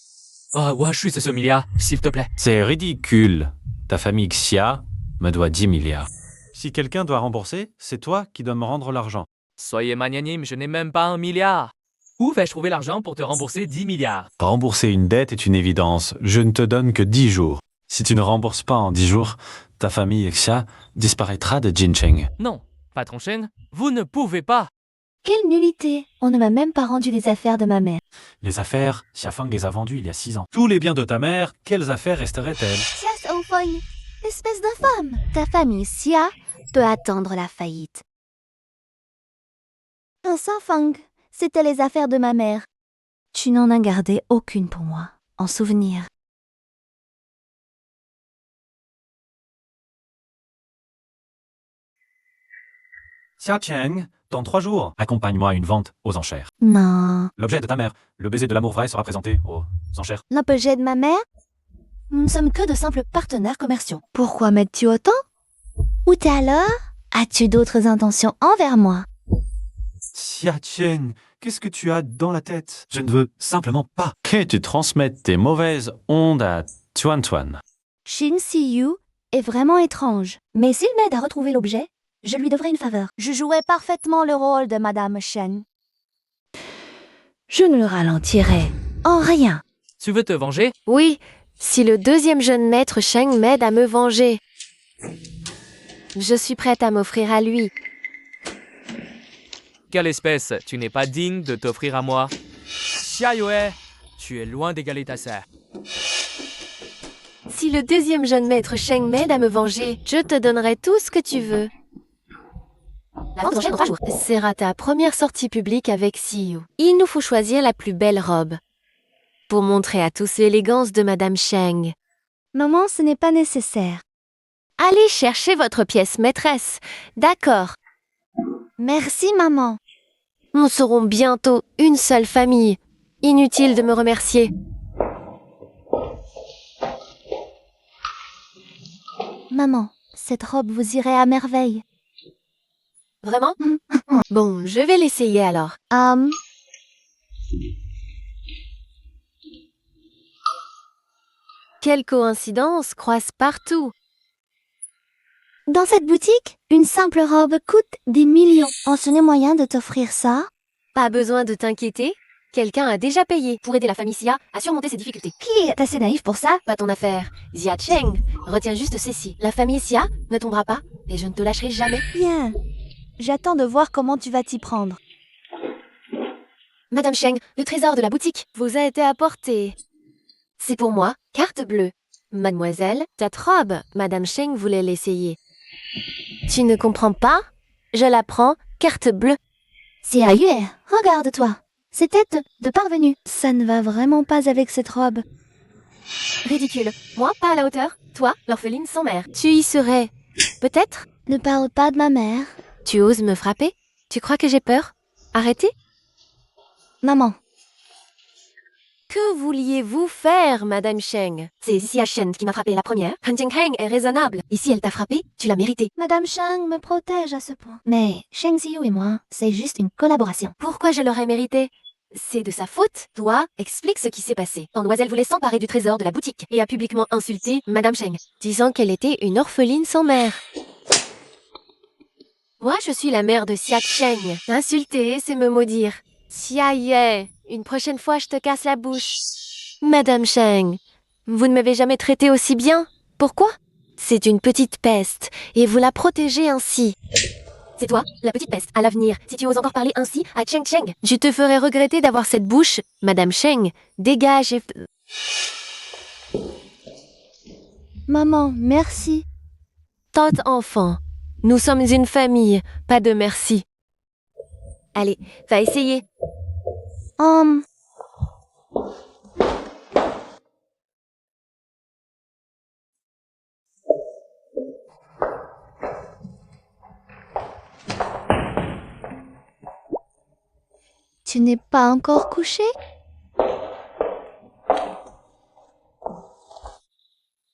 Speaker 3: Oh, ouais, je suis ce milliard, s'il te plaît.
Speaker 5: C'est ridicule. Ta famille Xia me doit 10 milliards. Si quelqu'un doit rembourser, c'est toi qui dois me rendre l'argent.
Speaker 3: Soyez magnanime, je n'ai même pas 1 milliard. Où vais-je trouver l'argent pour te rembourser 10 milliards?
Speaker 5: Rembourser une dette est une évidence. Je ne te donne que 10 jours. Si tu ne rembourses pas en 10 jours, ta famille Xia disparaîtra de Jincheng.
Speaker 3: Non, patron Shen, vous ne pouvez pas.
Speaker 6: Quelle nullité! On ne m'a même pas rendu les affaires de ma mère.
Speaker 5: Les affaires, Xia Fang les a vendues il y a 6 ans. Tous les biens de ta mère, quelles affaires resteraient-elles?
Speaker 6: Xia Shaofeng, espèce d'infâme! Ta famille Xia peut attendre la faillite. Un Fang, c'était les affaires de ma mère. Tu n'en as gardé aucune pour moi, en souvenir.
Speaker 5: Xia Cheng, dans 3 jours, accompagne-moi à une vente aux enchères.
Speaker 6: Non.
Speaker 5: L'objet de ta mère, le baiser de l'amour vrai sera présenté aux enchères.
Speaker 6: L'objet de ma mère? Nous ne sommes que de simples partenaires commerciaux. Pourquoi m'aides-tu autant? Où t'es alors? As-tu d'autres intentions envers moi?
Speaker 5: Xia Cheng, qu'est-ce que tu as dans la tête? Je ne veux simplement pas que tu transmettes tes mauvaises ondes à Tuan.
Speaker 6: Shin Si-yu est vraiment étrange. Mais s'il m'aide à retrouver l'objet, je lui devrai une faveur. Je jouais parfaitement le rôle de Madame Shen. Je ne le ralentirai en rien.
Speaker 3: Tu veux te venger?
Speaker 1: Oui, si le deuxième jeune maître Sheng m'aide à me venger. Je suis prête à m'offrir à lui.
Speaker 3: Quelle espèce, tu n'es pas digne de t'offrir à moi. Xia Yue, tu es loin d'égaler ta sœur.
Speaker 1: Si le deuxième jeune maître Sheng m'aide à me venger, je te donnerai tout ce que tu veux. La vente s'enchaîne en 3 jours. Sera ta première sortie publique avec Siyu. Il nous faut choisir la plus belle robe pour montrer à tous l'élégance de Madame Sheng.
Speaker 6: Maman, ce n'est pas nécessaire.
Speaker 1: Allez chercher votre pièce maîtresse. D'accord.
Speaker 6: Merci, maman.
Speaker 1: Nous serons bientôt une seule famille. Inutile de me remercier.
Speaker 6: Maman, cette robe vous irait à merveille.
Speaker 1: Vraiment? Bon, je vais l'essayer alors. Quelle coïncidence croise partout.
Speaker 6: Dans cette boutique, une simple robe coûte des millions. On se n'est moyen de t'offrir ça?
Speaker 1: Pas besoin de t'inquiéter. Quelqu'un a déjà payé pour aider la famille Xia à surmonter ses difficultés.
Speaker 6: Qui est assez naïf pour ça?
Speaker 1: Pas ton affaire. Xia Cheng, retiens juste ceci. La famille Xia ne tombera pas et je ne te lâcherai jamais.
Speaker 6: Bien. J'attends de voir comment tu vas t'y prendre.
Speaker 1: Madame Sheng, le trésor de la boutique vous a été apporté. C'est pour moi, carte bleue. Mademoiselle, cette robe, Madame Sheng voulait l'essayer. Tu ne comprends pas? Je la prends, carte bleue.
Speaker 6: C'est à Yue, regarde-toi. Ces têtes de parvenus. Ça ne va vraiment pas avec cette robe.
Speaker 1: Ridicule. Moi, pas à la hauteur. Toi, l'orpheline sans mère. Tu y serais. Peut-être?
Speaker 6: Ne parle pas de ma mère.
Speaker 1: Tu oses me frapper? Tu crois que j'ai peur? Arrêtez?
Speaker 6: Maman.
Speaker 1: Que vouliez-vous faire, Madame Sheng? C'est Xia Shen qui m'a frappé la première. Han Jingheng est raisonnable. Et si elle t'a frappé, tu l'as mérité.
Speaker 6: Madame Sheng me protège à ce point. Mais Sheng Xiu et moi, c'est juste une collaboration.
Speaker 1: Pourquoi je l'aurais mérité? C'est de sa faute. Toi, explique ce qui s'est passé. Mademoiselle voulait s'emparer du trésor de la boutique et a publiquement insulté Madame Sheng, disant qu'elle était une orpheline sans mère. Moi, je suis la mère de Xia Cheng. Insulter, c'est me maudire. Xia Ye, une prochaine fois, je te casse la bouche. Madame Sheng, vous ne m'avez jamais traité aussi bien. Pourquoi? C'est une petite peste, et vous la protégez ainsi. C'est toi, la petite peste, à l'avenir, si tu oses encore parler ainsi à Cheng Cheng. Je te ferai regretter d'avoir cette bouche. Madame Sheng, dégage et...
Speaker 6: Maman, merci.
Speaker 1: Tot enfant, nous sommes une famille, pas de merci. Allez, va essayer.
Speaker 6: Tu n'es pas encore couché?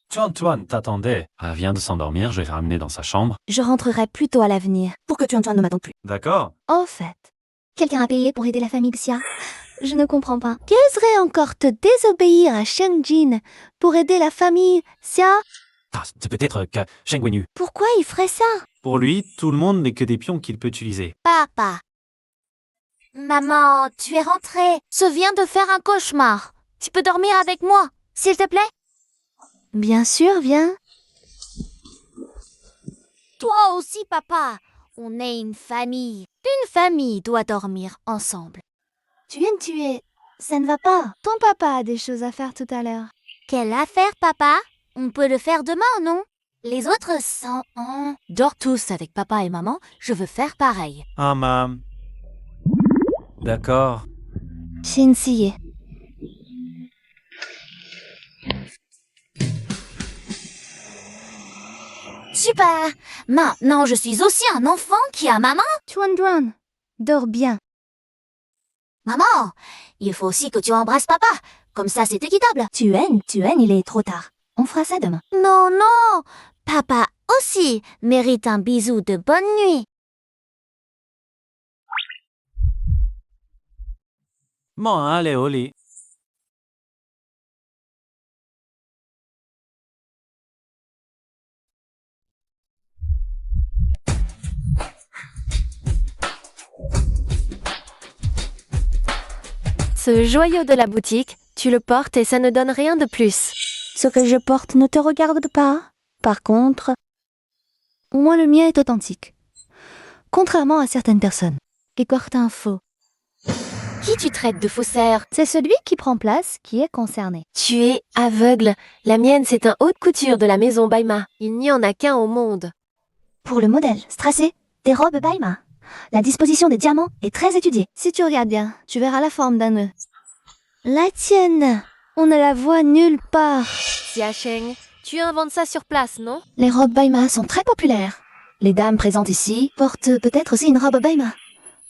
Speaker 4: Tuan t'attendait. Elle vient de s'endormir, je vais la ramener dans sa chambre.
Speaker 6: Je rentrerai plus tôt à l'avenir, pour que Tuan ne m'attende plus.
Speaker 4: D'accord.
Speaker 6: Au fait, quelqu'un a payé pour aider la famille Xia? Je ne comprends pas. Qui oserait encore te désobéir à Sheng Jin pour aider la famille Xia?
Speaker 4: Ah, c'est peut-être que Sheng Wenyu.
Speaker 6: Pourquoi il ferait ça?
Speaker 5: Pour lui, tout le monde n'est que des pions qu'il peut utiliser.
Speaker 2: Papa. Maman, tu es rentrée. Je viens de faire un cauchemar. Tu peux dormir avec moi, s'il te plaît?
Speaker 6: Bien sûr, viens.
Speaker 2: Toi aussi, papa. On est une famille. Une famille doit dormir ensemble.
Speaker 6: Tu es... Ça ne va pas. Ton papa a des choses à faire tout à l'heure.
Speaker 2: Quelle affaire, papa? On peut le faire demain, non? Les autres sont... Dors tous avec papa et maman. Je veux faire pareil.
Speaker 5: Ah, mam. D'accord.
Speaker 6: Shin Siye.
Speaker 2: Super! Maintenant, je suis aussi un enfant qui a maman.
Speaker 6: Tuan Duan, dors bien.
Speaker 2: Maman, il faut aussi que tu embrasses papa. Comme ça, c'est équitable.
Speaker 6: Tuen, il est trop tard. On fera ça demain.
Speaker 2: Non, non. Papa aussi mérite un bisou de bonne nuit.
Speaker 5: Bon, allez au lit.
Speaker 1: Ce joyau de la boutique, tu le portes et ça ne donne rien de plus.
Speaker 6: Ce que je porte ne te regarde pas. Par contre, Au moins le mien est authentique. Contrairement à certaines personnes qui portent un faux.
Speaker 1: Qui tu traites de faussaire?
Speaker 6: C'est celui qui prend place qui est concerné.
Speaker 1: Tu es aveugle. La mienne, c'est un haute couture de la maison Baima. Il n'y en a qu'un au monde.
Speaker 6: Pour le modèle strassé des robes Baima, la disposition des diamants est très étudiée. Si tu regardes bien, tu verras la forme d'un nœud. La tienne, on ne la voit nulle part.
Speaker 1: Xia Sheng, tu inventes ça sur place, non?
Speaker 6: Les robes Baima sont très populaires. Les dames présentes ici portent peut-être aussi une robe Baima.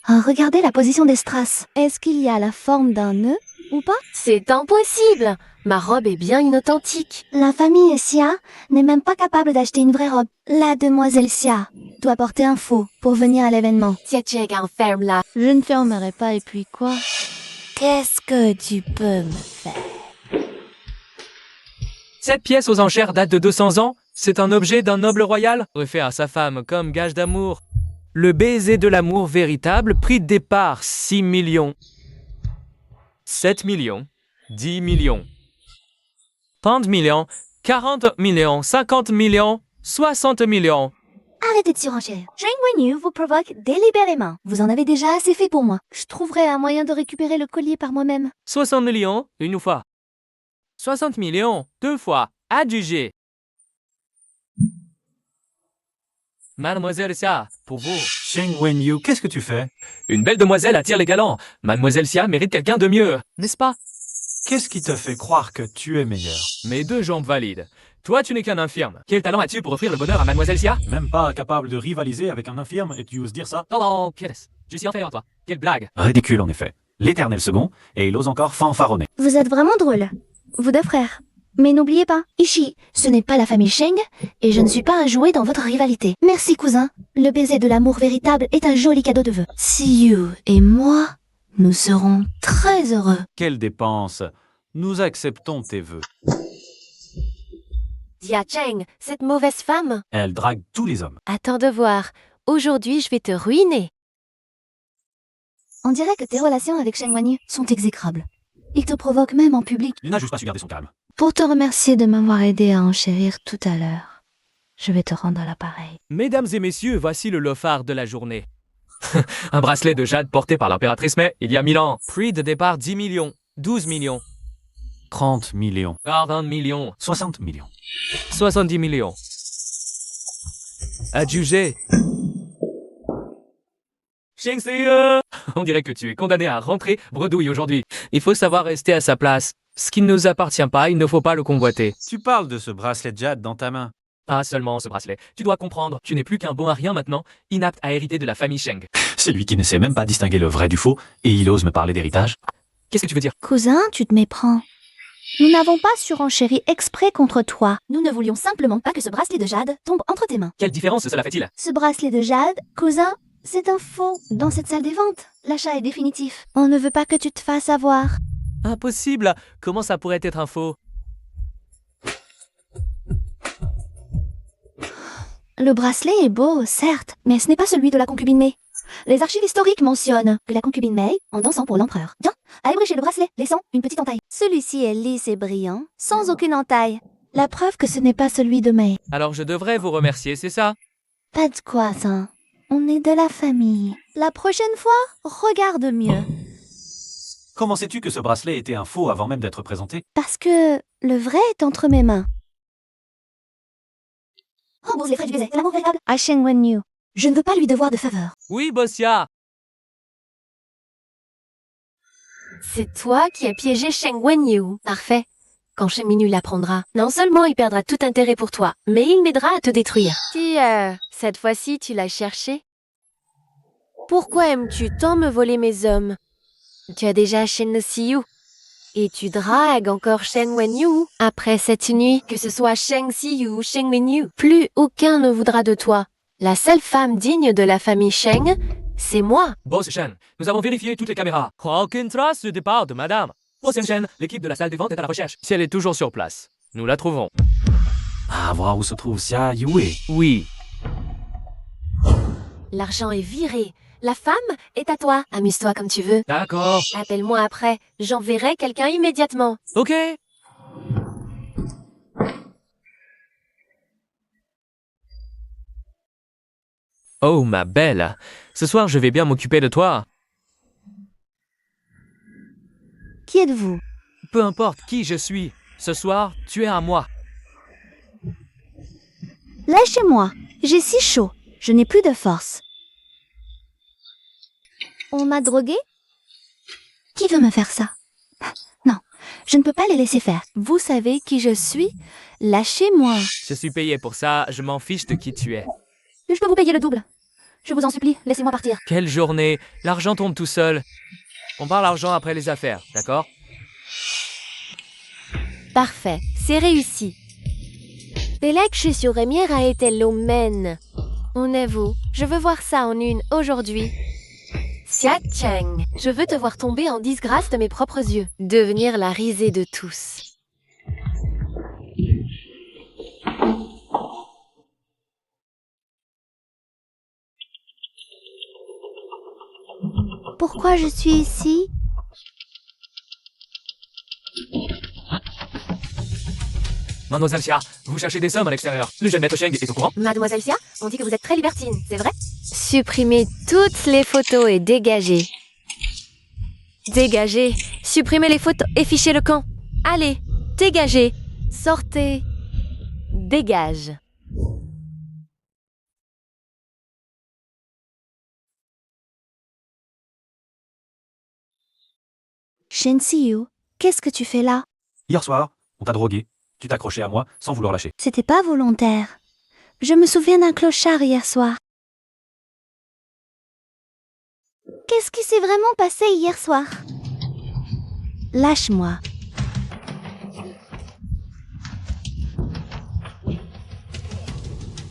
Speaker 6: Regardez la position des strass. Est-ce qu'il y a la forme d'un nœud ou pas?
Speaker 1: C'est impossible. Ma robe est bien inauthentique.
Speaker 6: La famille Xia n'est même pas capable d'acheter une vraie robe. La demoiselle Xia doit porter un faux pour venir à l'événement.
Speaker 1: Xia Cheng, enferme-la.
Speaker 6: Je ne fermerai pas et puis quoi? Qu'est-ce que tu peux me faire?
Speaker 3: Cette pièce aux enchères date de 200 ans. C'est un objet d'un noble royal, offert à sa femme comme gage d'amour. Le baiser de l'amour véritable, prix de départ 6 millions. 7 millions. 10 millions. 30 millions. 40 millions. 50 millions. 60 millions.
Speaker 6: Arrêtez de surenchère. Zheng Wenyu vous provoque délibérément. Vous en avez déjà assez fait pour moi. Je trouverai un moyen de récupérer le collier par moi-même.
Speaker 3: 60 millions, une fois. 60 millions, deux fois. Adjugé. Mademoiselle Xia, pour vous.
Speaker 4: Sheng Wenyu, qu'est-ce que tu fais?
Speaker 3: Une belle demoiselle attire les galants. Mademoiselle Xia mérite quelqu'un de mieux, n'est-ce pas?
Speaker 4: Qu'est-ce qui te fait croire que tu es meilleur?
Speaker 3: Mes deux jambes valides. Toi, tu n'es qu'un infirme. Quel talent as-tu pour offrir le bonheur à Mademoiselle Xia?
Speaker 4: Même pas capable de rivaliser avec un infirme et tu oses dire ça?
Speaker 3: Oh, qu'est-ce? Je suis inférieur à toi. Quelle blague.
Speaker 4: Ridicule en effet. L'éternel second, et il ose encore fanfaronner.
Speaker 6: Vous êtes vraiment drôles. Vous deux frères. Mais n'oubliez pas, Ishi, ce n'est pas la famille Sheng, et je ne suis pas un jouet dans votre rivalité. Merci cousin. Le baiser de l'amour véritable est un joli cadeau de vœux. Siyu et moi, nous serons très heureux.
Speaker 5: Quelle dépense! Nous acceptons tes vœux.
Speaker 1: Xia Cheng, cette mauvaise femme.
Speaker 4: Elle drague tous les hommes.
Speaker 1: Attends de voir. Aujourd'hui, je vais te ruiner.
Speaker 6: On dirait que tes relations avec Sheng Wenyu sont exécrables. Il te provoque même en public.
Speaker 4: Il n'a juste pas su garder son calme.
Speaker 6: Pour te remercier de m'avoir aidé à enchérir tout à l'heure, je vais te rendre l'appareil.
Speaker 3: Mesdames et messieurs, voici le lofard de la journée. Un bracelet de jade porté par l'impératrice Mei il y a 1000 ans. Prix de départ 10 millions. 12 millions.
Speaker 5: 30 millions.
Speaker 3: 40 millions.
Speaker 4: 60 millions.
Speaker 3: 70 millions. Adjugé. Sheng Siyu, on dirait que tu es condamné à rentrer bredouille aujourd'hui. Il faut savoir rester à sa place. Ce qui ne nous appartient pas, il ne faut pas le convoiter.
Speaker 5: Tu parles de ce bracelet de jade dans ta main.
Speaker 3: Pas seulement ce bracelet. Tu dois comprendre, tu n'es plus qu'un bon à rien maintenant, inapte à hériter de la famille Sheng.
Speaker 4: C'est lui qui ne sait même pas distinguer le vrai du faux, et il ose me parler d'héritage.
Speaker 3: Qu'est-ce que tu veux dire?
Speaker 6: Cousin, tu te méprends. Nous n'avons pas surenchéri exprès contre toi. Nous ne voulions simplement pas que ce bracelet de jade tombe entre tes mains.
Speaker 3: Quelle différence cela fait-il?
Speaker 6: Ce bracelet de jade, cousin, c'est un faux. Dans cette salle des ventes, l'achat est définitif. On ne veut pas que tu te fasses avoir.
Speaker 3: Impossible! Comment ça pourrait être un faux?
Speaker 6: Le bracelet est beau, certes, mais ce n'est pas celui de la concubine Mei. Les archives historiques mentionnent que la concubine Mei, en dansant pour l'empereur, tiens, a ébréché le bracelet, laissant une petite entaille. Celui-ci est lisse et brillant, sans aucune entaille. La preuve que ce n'est pas celui de Mei.
Speaker 3: Alors je devrais vous remercier, c'est ça?
Speaker 6: Pas de quoi, ça. On est de la famille. La prochaine fois, regarde mieux.
Speaker 4: Comment sais-tu que ce bracelet était un faux avant même d'être présenté?
Speaker 6: Parce que le vrai est entre mes mains. Rembourse les frais du baiser, c'est l'amour véritable. À Sheng Wenyu. Je ne veux pas lui devoir de faveur.
Speaker 3: Oui, Bossia!
Speaker 1: C'est toi qui as piégé Sheng Wenyu. Parfait. Quand Sheng Wenyu l'apprendra, non seulement il perdra tout intérêt pour toi, mais il m'aidera à te détruire. Cette fois-ci, tu l'as cherché? Pourquoi aimes-tu tant me voler mes hommes? Tu as déjà Shen Siyu. Et tu dragues encore Sheng Wenyu. Après cette nuit, que ce soit Sheng Siyu ou Sheng Wenyu, plus aucun ne voudra de toi. La seule femme digne de la famille Sheng, c'est moi.
Speaker 3: Boss Shen, nous avons vérifié toutes les caméras. Aucune trace de départ de madame. Boss Shen, l'équipe de la salle des ventes est à la recherche. Si elle est toujours sur place, nous la trouverons.
Speaker 4: À voir où se trouve Xia Yue.
Speaker 3: Oui.
Speaker 1: L'argent est viré. La femme est à toi. Amuse-toi comme tu veux.
Speaker 3: D'accord.
Speaker 1: Appelle-moi après. J'enverrai quelqu'un immédiatement.
Speaker 3: Ok. Oh, ma belle. Ce soir, je vais bien m'occuper de toi.
Speaker 6: Qui êtes-vous?
Speaker 3: Peu importe qui je suis. Ce soir, tu es à moi.
Speaker 6: Lâchez-moi. J'ai si chaud. Je n'ai plus de force. On m'a drogué? Qui veut me faire ça? Non, je ne peux pas les laisser faire. Vous savez qui je suis? Lâchez-moi.
Speaker 3: Je suis payé pour ça, je m'en fiche de qui tu es.
Speaker 6: Je peux vous payer le double. Je vous en supplie, laissez-moi partir.
Speaker 3: Quelle journée. L'argent tombe tout seul. On parle argent après les affaires, d'accord?
Speaker 1: Parfait, c'est réussi. Belek sur Remiera était l'omen. On avoue, je veux voir ça en une aujourd'hui. Xia Cheng, je veux te voir tomber en disgrâce de mes propres yeux. Devenir la risée de tous.
Speaker 6: Pourquoi je suis ici?
Speaker 3: Mademoiselle Xia, vous cherchez des sommes à l'extérieur. Le jeune maître Cheng est au courant?
Speaker 1: Mademoiselle Xia, on dit que vous êtes très libertine, c'est vrai? Supprimez toutes les photos et dégagez. Dégagez. Supprimez les photos et fichez le camp. Allez, dégagez. Sortez. Dégage.
Speaker 6: Shen Siyu, qu'est-ce que tu fais là?
Speaker 4: Hier soir, on t'a drogué. Tu t'accrochais à moi sans vouloir lâcher.
Speaker 6: C'était pas volontaire. Je me souviens d'un clochard hier soir. Qu'est-ce qui s'est vraiment passé hier soir? Lâche-moi.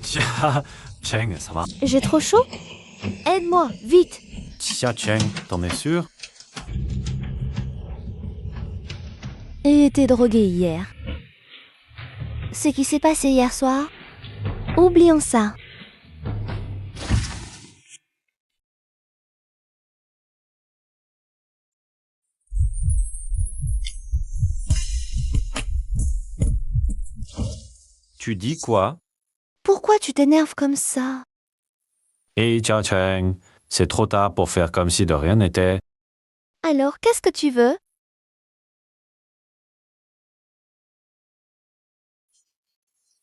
Speaker 4: Xia Cheng, ça va?
Speaker 6: J'ai trop chaud? Aide-moi, vite.
Speaker 5: Xia Cheng, t'en es sûr?
Speaker 6: J'ai été droguée hier. Ce qui s'est passé hier soir? Oublions ça.
Speaker 5: Tu dis quoi?
Speaker 6: Pourquoi tu t'énerves comme ça?
Speaker 5: Hé, Xia Cheng, c'est trop tard pour faire comme si de rien n'était.
Speaker 6: Alors, qu'est-ce que tu veux?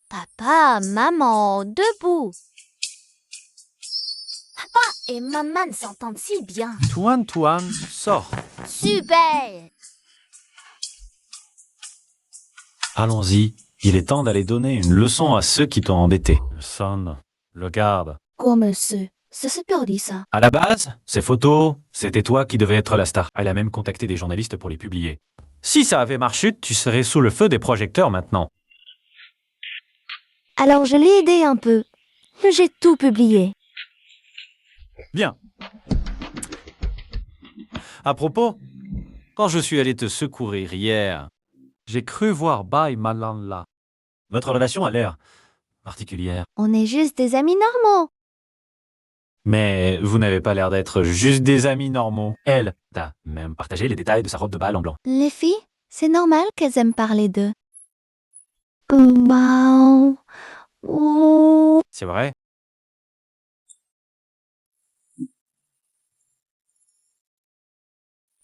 Speaker 6: Papa, maman, debout. Papa et maman s'entendent si bien.
Speaker 5: Tuan, sors.
Speaker 2: Super!
Speaker 5: Allons-y, il est temps d'aller donner une leçon à ceux qui t'ont embêté. Son, le garde.
Speaker 6: Comme ça se perdit ça.
Speaker 5: À la base, ces photos, c'était toi qui devais être la star. Elle a même contacté des journalistes pour les publier. Si ça avait marché, tu serais sous le feu des projecteurs maintenant.
Speaker 6: Alors je l'ai aidé un peu. J'ai tout publié.
Speaker 5: Bien. À propos, quand je suis allé te secourir hier, j'ai cru voir Bai Malan là.
Speaker 4: Votre relation a l'air particulière.
Speaker 6: On est juste des amis normaux.
Speaker 5: Mais vous n'avez pas l'air d'être juste des amis normaux.
Speaker 4: Elle t'a même partagé les détails de sa robe de bal en blanc.
Speaker 6: Les filles, c'est normal qu'elles aiment parler d'eux. Wow. Oh.
Speaker 5: C'est vrai?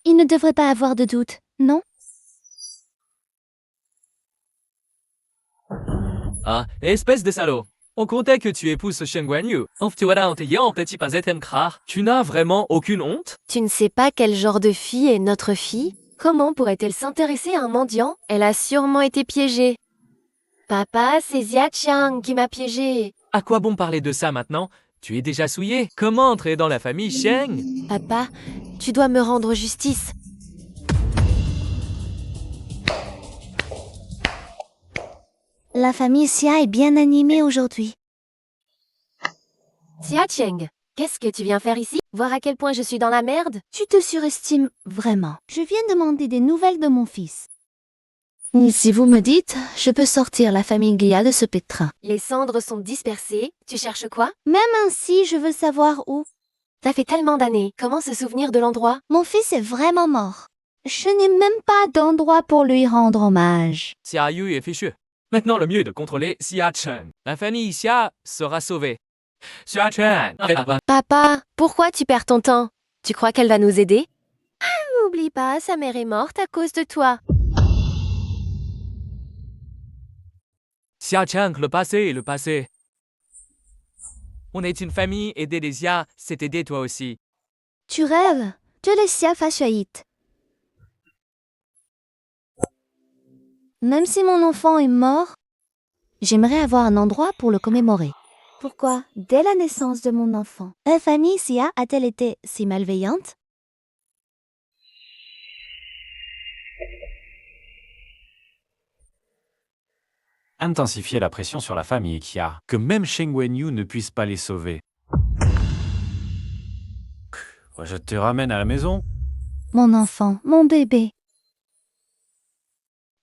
Speaker 6: Il ne devrait pas avoir de doute, non?
Speaker 3: Ah, espèce de salaud. On comptait que tu épouses ce Shen Guanyu. Tu n'as vraiment aucune honte?
Speaker 1: Tu ne sais pas quel genre de fille est notre fille? Comment pourrait-elle s'intéresser à un mendiant? Elle a sûrement été piégée. Papa, c'est Xia Cheng qui m'a piégée.
Speaker 3: À quoi bon parler de ça maintenant? Tu es déjà souillé. Comment entrer dans la famille Cheng?
Speaker 1: Papa, tu dois me rendre justice.
Speaker 6: La famille Xia est bien animée aujourd'hui.
Speaker 1: Xia Cheng, qu'est-ce que tu viens faire ici? Voir à quel point je suis dans la merde?
Speaker 6: Tu te surestimes vraiment. Je viens demander des nouvelles de mon fils. Et si vous me dites, je peux sortir la famille Guia de ce pétrin.
Speaker 1: Les cendres sont dispersées. Tu cherches quoi?
Speaker 6: Même ainsi, je veux savoir où.
Speaker 1: Ça fait tellement d'années. Comment se souvenir de l'endroit?
Speaker 6: Mon fils est vraiment mort. Je n'ai même pas d'endroit pour lui rendre hommage.
Speaker 3: Xia Yu est fichu. Maintenant, le mieux est de contrôler Xia Cheng. La famille Xia sera sauvée. Xia Chen,
Speaker 1: Papa, pourquoi tu perds ton temps? Tu crois qu'elle va nous aider? N'oublie pas, sa mère est morte à cause de toi.
Speaker 3: Xia Chen, le passé est le passé. On est une famille, aider les Xia, c'est aider toi aussi.
Speaker 6: Tu rêves que les Xia fassent faillite. Même si mon enfant est mort, j'aimerais avoir un endroit pour le commémorer. Pourquoi, dès la naissance de mon enfant, la famille Xia a-t-elle été si malveillante?
Speaker 4: Intensifier la pression sur la famille Kia, que même Sheng Wenyu ne puisse pas les sauver. Je te ramène à la maison.
Speaker 6: Mon enfant, mon bébé.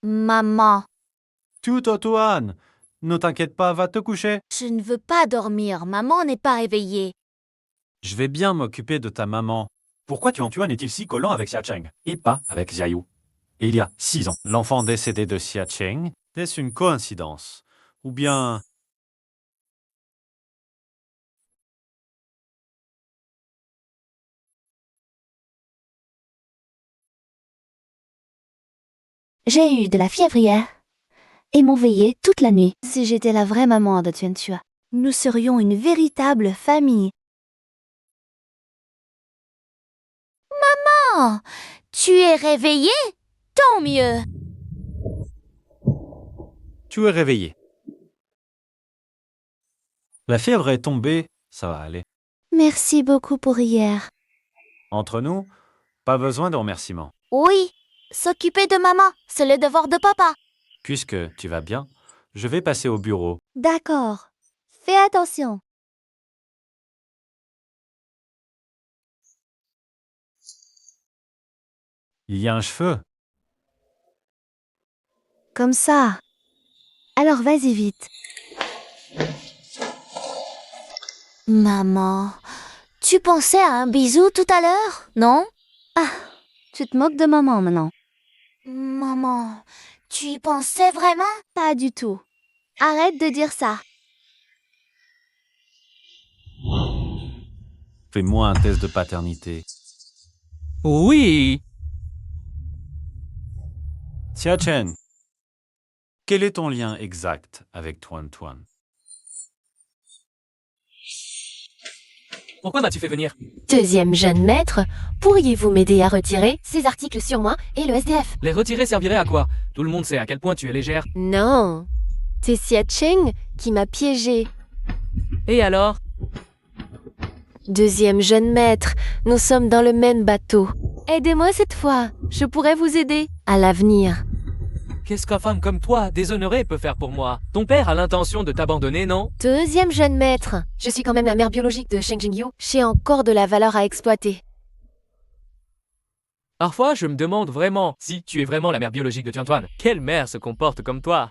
Speaker 2: Maman,
Speaker 4: Tout, Antoine. Ne t'inquiète pas, va te coucher.
Speaker 2: je ne veux pas dormir. Maman n'est pas réveillée.
Speaker 4: Je vais bien m'occuper de ta maman. Pourquoi Tuan est-il si collant avec Xia Cheng et pas avec Xia Yu? Il y a 6 ans, l'enfant décédé de Xia Cheng, est-ce une coïncidence? Ou bien...
Speaker 6: J'ai eu de la fièvre hier et m'ont veillé toute la nuit. Si j'étais la vraie maman de Tuan, nous serions une véritable famille.
Speaker 2: Oh, tu es réveillée? Tant mieux.
Speaker 4: Tu es réveillé. La fièvre est tombée, ça va aller.
Speaker 6: Merci beaucoup pour hier.
Speaker 4: Entre nous, pas besoin de remerciements.
Speaker 2: Oui, s'occuper de maman, c'est le devoir de papa.
Speaker 4: Puisque tu vas bien, je vais passer au bureau.
Speaker 6: D'accord. Fais attention.
Speaker 4: Il y a un cheveu.
Speaker 6: Comme ça. Alors vas-y vite.
Speaker 2: Maman, tu pensais à un bisou tout à l'heure, non?
Speaker 6: Tu te moques de maman maintenant.
Speaker 2: Maman, tu y pensais vraiment?
Speaker 6: Pas du tout. Arrête de dire ça.
Speaker 4: Fais-moi un test de paternité.
Speaker 3: Oui.
Speaker 4: Xia Chen, quel est ton lien exact avec Tuan Tuan?
Speaker 3: Pourquoi m'as-tu fait venir?
Speaker 1: Deuxième jeune maître, pourriez-vous m'aider à retirer ces articles sur moi et le SDF?
Speaker 3: Les retirer servirait à quoi? Tout le monde sait à quel point tu es légère.
Speaker 1: Non, c'est Xia Cheng qui m'a piégée.
Speaker 3: Et alors?
Speaker 1: Deuxième jeune maître, nous sommes dans le même bateau. Aidez-moi cette fois, je pourrais vous aider à l'avenir.
Speaker 3: Qu'est-ce qu'une femme comme toi, déshonorée, peut faire pour moi? Ton père a l'intention de t'abandonner, non?
Speaker 1: Deuxième jeune maître, je suis quand même la mère biologique de Sheng Jingyu. J'ai encore de la valeur à exploiter.
Speaker 3: Parfois, je me demande vraiment si tu es vraiment la mère biologique de Tiantuan. Quelle mère se comporte comme toi?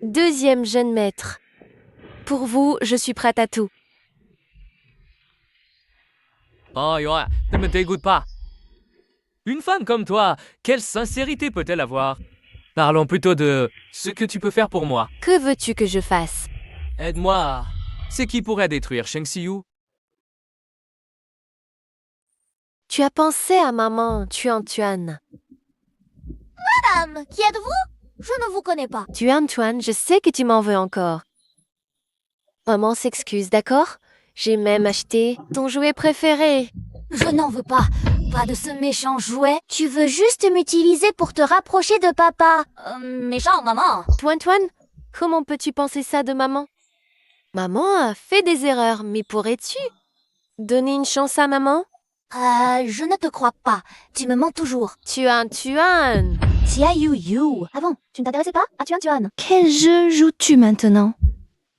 Speaker 1: Deuxième jeune maître, pour vous, je suis prête à tout.
Speaker 3: Oh, Yoa, ne me dégoûte pas. Une femme comme toi, quelle sincérité peut-elle avoir? Parlons plutôt de ce que tu peux faire pour moi.
Speaker 1: Que veux-tu que je fasse?
Speaker 3: Aide-moi. C'est qui pourrait détruire Sheng Xiyu?
Speaker 1: Tu as pensé à maman, Tuan.
Speaker 2: Madame, qui êtes-vous? Je ne vous connais pas.
Speaker 1: Tuan, je sais que tu m'en veux encore. Maman s'excuse, d'accord? J'ai même acheté ton jouet préféré.
Speaker 2: Je n'en veux pas. Pas de ce méchant jouet. Tu veux juste m'utiliser pour te rapprocher de papa. Méchant, maman.
Speaker 1: Tuan, comment peux-tu penser ça de maman? Maman a fait des erreurs, mais pourrais-tu donner une chance à maman?
Speaker 2: Je ne te crois pas. Tu me mens toujours.
Speaker 1: Tuan.
Speaker 6: Xia Yu. Avant, tu ne t'intéressais pas à Tuan. Quel jeu joues-tu maintenant?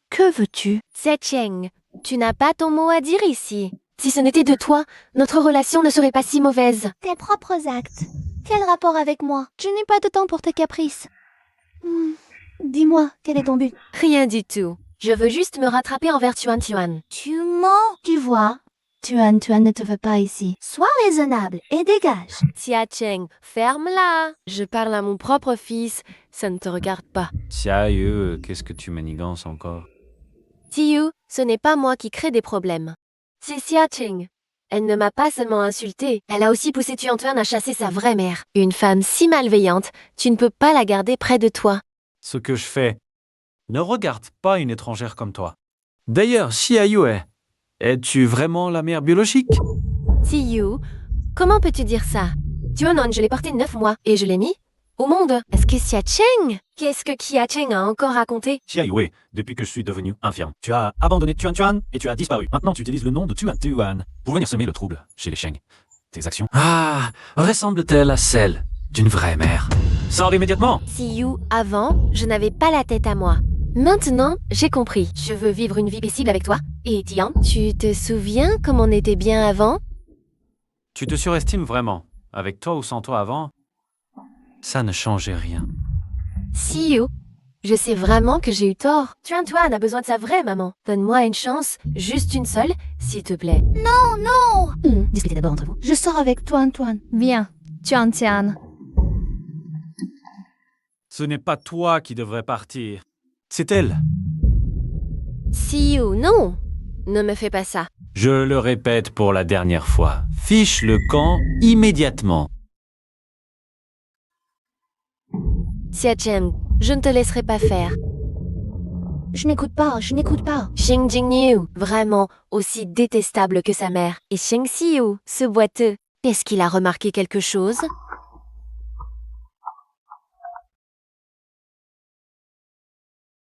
Speaker 6: Que veux-tu?
Speaker 1: Xia Cheng, tu n'as pas ton mot à dire ici. Si ce n'était de toi, notre relation ne serait pas si mauvaise.
Speaker 6: Tes propres actes. Quel rapport avec moi? Je n'ai pas de temps pour tes caprices. Dis-moi, quel est ton but?
Speaker 1: Rien du tout. Je veux juste me rattraper envers Tuan.
Speaker 2: Tu mens.
Speaker 6: Tu vois, Tuan ne te veut pas ici. Sois raisonnable et dégage.
Speaker 1: Xia Cheng, ferme-la. Je parle à mon propre fils, ça ne te regarde pas.
Speaker 4: Sérieux, qu'est-ce que tu manigances encore?
Speaker 1: Tiu, ce n'est pas moi qui crée des problèmes. C'est Xia Cheng. Elle ne m'a pas seulement insultée, elle a aussi poussé Tuan à chasser sa vraie mère. Une femme si malveillante, tu ne peux pas la garder près de toi.
Speaker 5: Ce que je fais. Ne regarde pas une étrangère comme toi. D'ailleurs, Xia Yue, es-tu vraiment la mère biologique?
Speaker 1: Tiu, comment peux-tu dire ça? Tuanon, je l'ai porté 9 mois et je l'ai mis au monde. Est-ce que Xia Cheng? Qu'est-ce que Xia Cheng a encore raconté?
Speaker 4: Xia Yue, depuis que je suis devenu infirme, tu as abandonné Tuan et tu as disparu. Maintenant, tu utilises le nom de Tuan pour venir semer le trouble chez les Sheng. Tes actions ressemblent-elles à celles d'une vraie mère? Sors immédiatement!
Speaker 1: Tiu, avant, je n'avais pas la tête à moi. Maintenant, j'ai compris. Je veux vivre une vie paisible avec toi. Et Tian, tu te souviens comme on était bien avant?
Speaker 5: Tu te surestimes vraiment. Avec toi ou sans toi avant, ça ne changeait rien.
Speaker 1: Tiu, je sais vraiment que j'ai eu tort. Tuan a besoin de sa vraie maman. Donne-moi une chance, juste une seule, s'il te plaît.
Speaker 6: Discutez d'abord entre vous. Je sors avec Tuan. Viens, Tian.
Speaker 5: Ce n'est pas toi qui devrais partir. C'est elle.
Speaker 1: Tiu, non! Ne me fais pas ça.
Speaker 5: Je le répète pour la dernière fois. Fiche le camp immédiatement.
Speaker 1: Xia Cheng, je ne te laisserai pas faire.
Speaker 6: Je n'écoute pas.
Speaker 1: Xing Jingniu, vraiment aussi détestable que sa mère. Et Sheng Xiu, ce boiteux. Est-ce qu'il a remarqué quelque chose?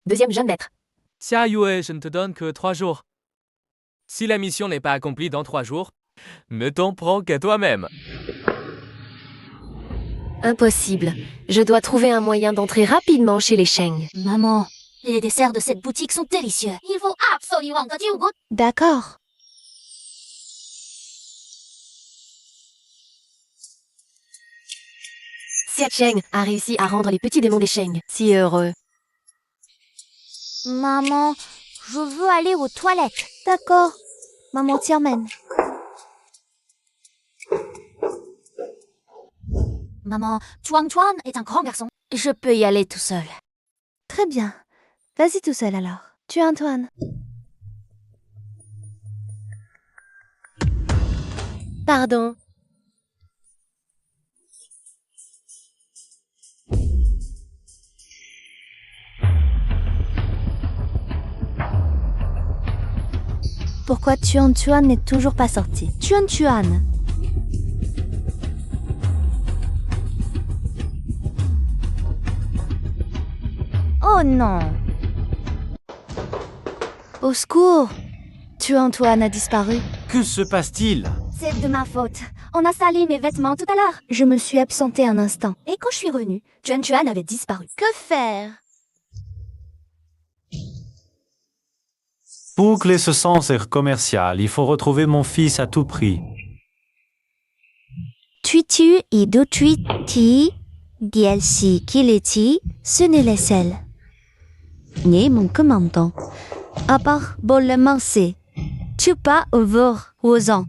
Speaker 1: Deuxième jeune maître.
Speaker 3: Xia Yue, je ne te donne que 3 jours. Si la mission n'est pas accomplie dans 3 jours, ne t'en prends qu'à toi-même.
Speaker 1: Impossible. Je dois trouver un moyen d'entrer rapidement chez les Sheng.
Speaker 2: Maman, les desserts de cette boutique sont délicieux. Il faut absolument que tu goûtes.
Speaker 6: D'accord.
Speaker 1: Xia Cheng a réussi à rendre les petits démons des Sheng si heureux.
Speaker 2: Maman, je veux aller aux toilettes.
Speaker 6: D'accord. Maman t'y emmène.
Speaker 2: Maman, Tuan est un grand garçon. Je peux y aller tout seul.
Speaker 6: Très bien. Vas-y tout seul alors. Tuan.
Speaker 1: Pardon.
Speaker 6: Pourquoi Tuan n'est toujours pas sorti? Tuan. Oh non. Au secours. Tuan a disparu.
Speaker 5: Que se passe-t-il?
Speaker 6: C'est de ma faute. On a sali mes vêtements tout à l'heure. Je me suis absentée un instant. Et quand je suis revenue, Tuan avait disparu. Que faire?
Speaker 5: Boucler ce sens commercial. Il faut retrouver mon fils à tout prix.
Speaker 6: Tuitu et dotuiti, DLC kileti, ce n'est les sels. Ni mon commandant. À part bol mansé. Tu pas over aux ans.